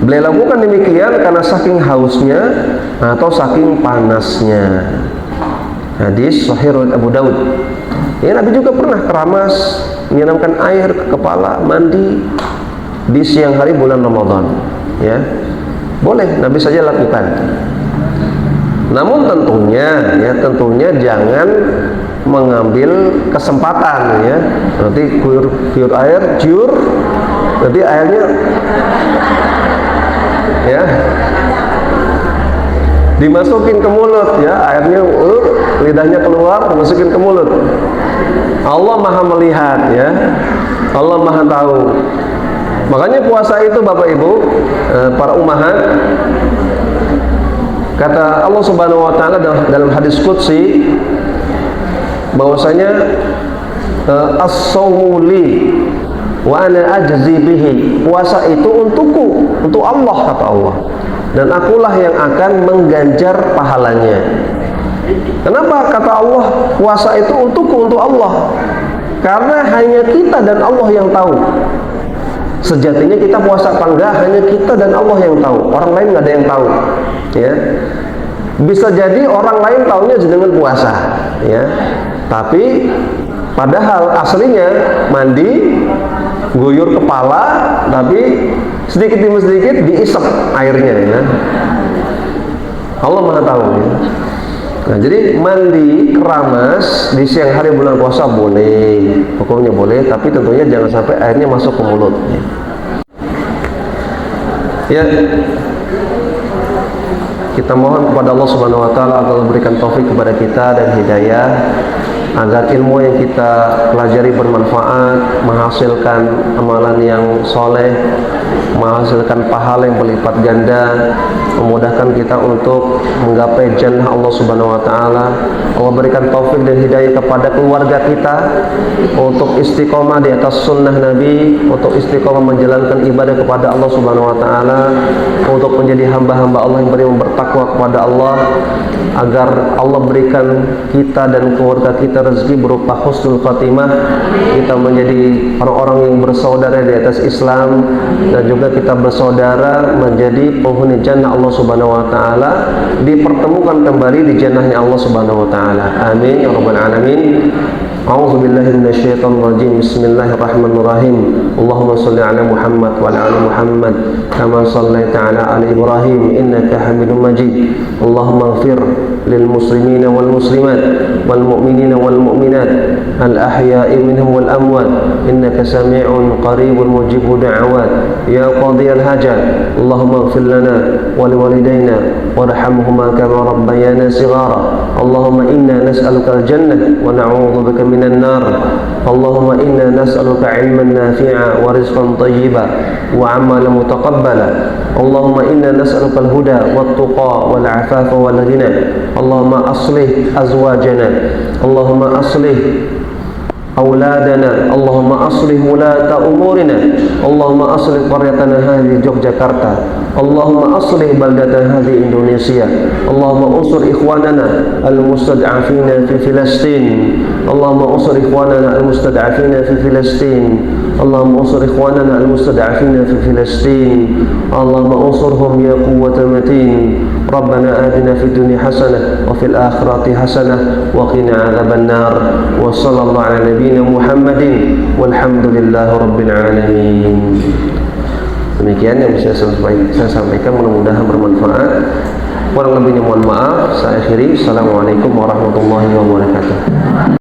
Beliau lakukan demikian karena saking hausnya atau saking panasnya. Hadis sahih riwayat Abu Daud. Ya, Nabi juga pernah keramas, menyiramkan air ke kepala, mandi di siang hari bulan Ramadan, ya. Boleh, Nabi saja lakukan. Namun tentunya jangan mengambil kesempatan, ya. Nanti kuyur air, jur, nanti airnya, ya, dimasukin ke mulut, ya, airnya lidahnya keluar, dimasukin ke mulut. Allah Maha melihat, ya. Allah Maha tahu. Makanya puasa itu Bapak Ibu, para ummahat, kata Allah Subhanahu wa taala dalam hadis qudsi bahwasanya as-shaumu li wa ana ajzi bihi. Puasa itu untukku, untuk Allah, kata Allah, dan akulah yang akan mengganjar pahalanya. Kenapa kata Allah puasa itu untukku, untuk Allah? Karena hanya kita dan Allah yang tahu. Sejatinya kita puasa apa enggak hanya kita dan Allah yang tahu. Orang lain nggak ada yang tahu, ya. Bisa jadi orang lain tahunya dengan puasa, ya. Tapi padahal aslinya mandi, guyur kepala, tapi sedikit demi sedikit diisep airnya, ya. Allah Maha tahu, ya. Nah, jadi mandi, keramas di siang hari bulan puasa boleh, hukumnya boleh, tapi tentunya jangan sampai airnya masuk ke mulut, ya. Kita mohon kepada Allah Subhanahu wa taala agar memberikan taufik kepada kita dan hidayah, agar ilmu yang kita pelajari bermanfaat, menghasilkan amalan yang soleh, menghasilkan pahala yang berlipat ganda, memudahkan kita untuk menggapai jannah Allah Subhanahu wa taala. Allah berikan taufik dan hidayah kepada keluarga kita untuk istiqomah di atas sunnah Nabi, untuk istiqomah menjalankan ibadah kepada Allah Subhanahu wa taala, untuk menjadi hamba-hamba Allah yang bertakwa kepada Allah, agar Allah berikan kita dan keluarga kita rezeki berupa husnul khatimah, kita menjadi orang-orang yang bersaudara di atas Islam, dan juga kita bersaudara menjadi penghuni jannah Allah Subhanahu wa taala, dipertemukan kembali di jannahnya Allah Subhanahu wa taala. Amin ya rabbal alamin. A'udzu billahi minasyaitonir rajim. Bismillahirrahmanirrahim. Allahumma shalli ala Muhammad wa ala ali Muhammad kama shallaita ala ali Ibrahim innaka Hamidum Majid. Allahumma ighfir lil muslimina wal muslimat wal mu'minina wal mu'minat al ahya'i minhum wal amwat innaka sami'un qaribun mujibud da'awat ya qadiyal hajat. Allahumma ighfir lana wa liwalidayna warhamhuma kama rabbayana shighara. Allahumma inna nas'aluka al-jannah wa na'udzu bika minan nar. Allahumma inna nas'aluka 'ilman nafi'a wa rizqan thayyiban wa 'amalan mutaqabbala. Allahumma inna nas'aluka al-huda wat-tuqa wal 'afafa wal ghina. Allahumma aslih azwajana. Allahumma aslih أولادنا اللهم أصلح ولاة أمورنا اللهم أصلح قريتنا هذه يوغياكرتا اللهم أصلح بلدتنا هذه إندونيسيا اللهم انصر إخواننا المستضعفين في فلسطين اللهم انصر إخواننا المستضعفين في فلسطين اللهم انصر إخواننا المستضعفين في فلسطين اللهم انصرهم يا قوة متين ربنا آتنا في الدنيا حسنة وفي الآخرة حسنة وقنا عذاب النار وصلى الله على نبينا محمد والحمد لله رب العالمين. Demikian yang bisa saya sampaikan, mudah-mudahan bermanfaat. Kurang lebihnya mohon maaf. Saya akhiri. Assalamualaikum warahmatullahi wabarakatuh.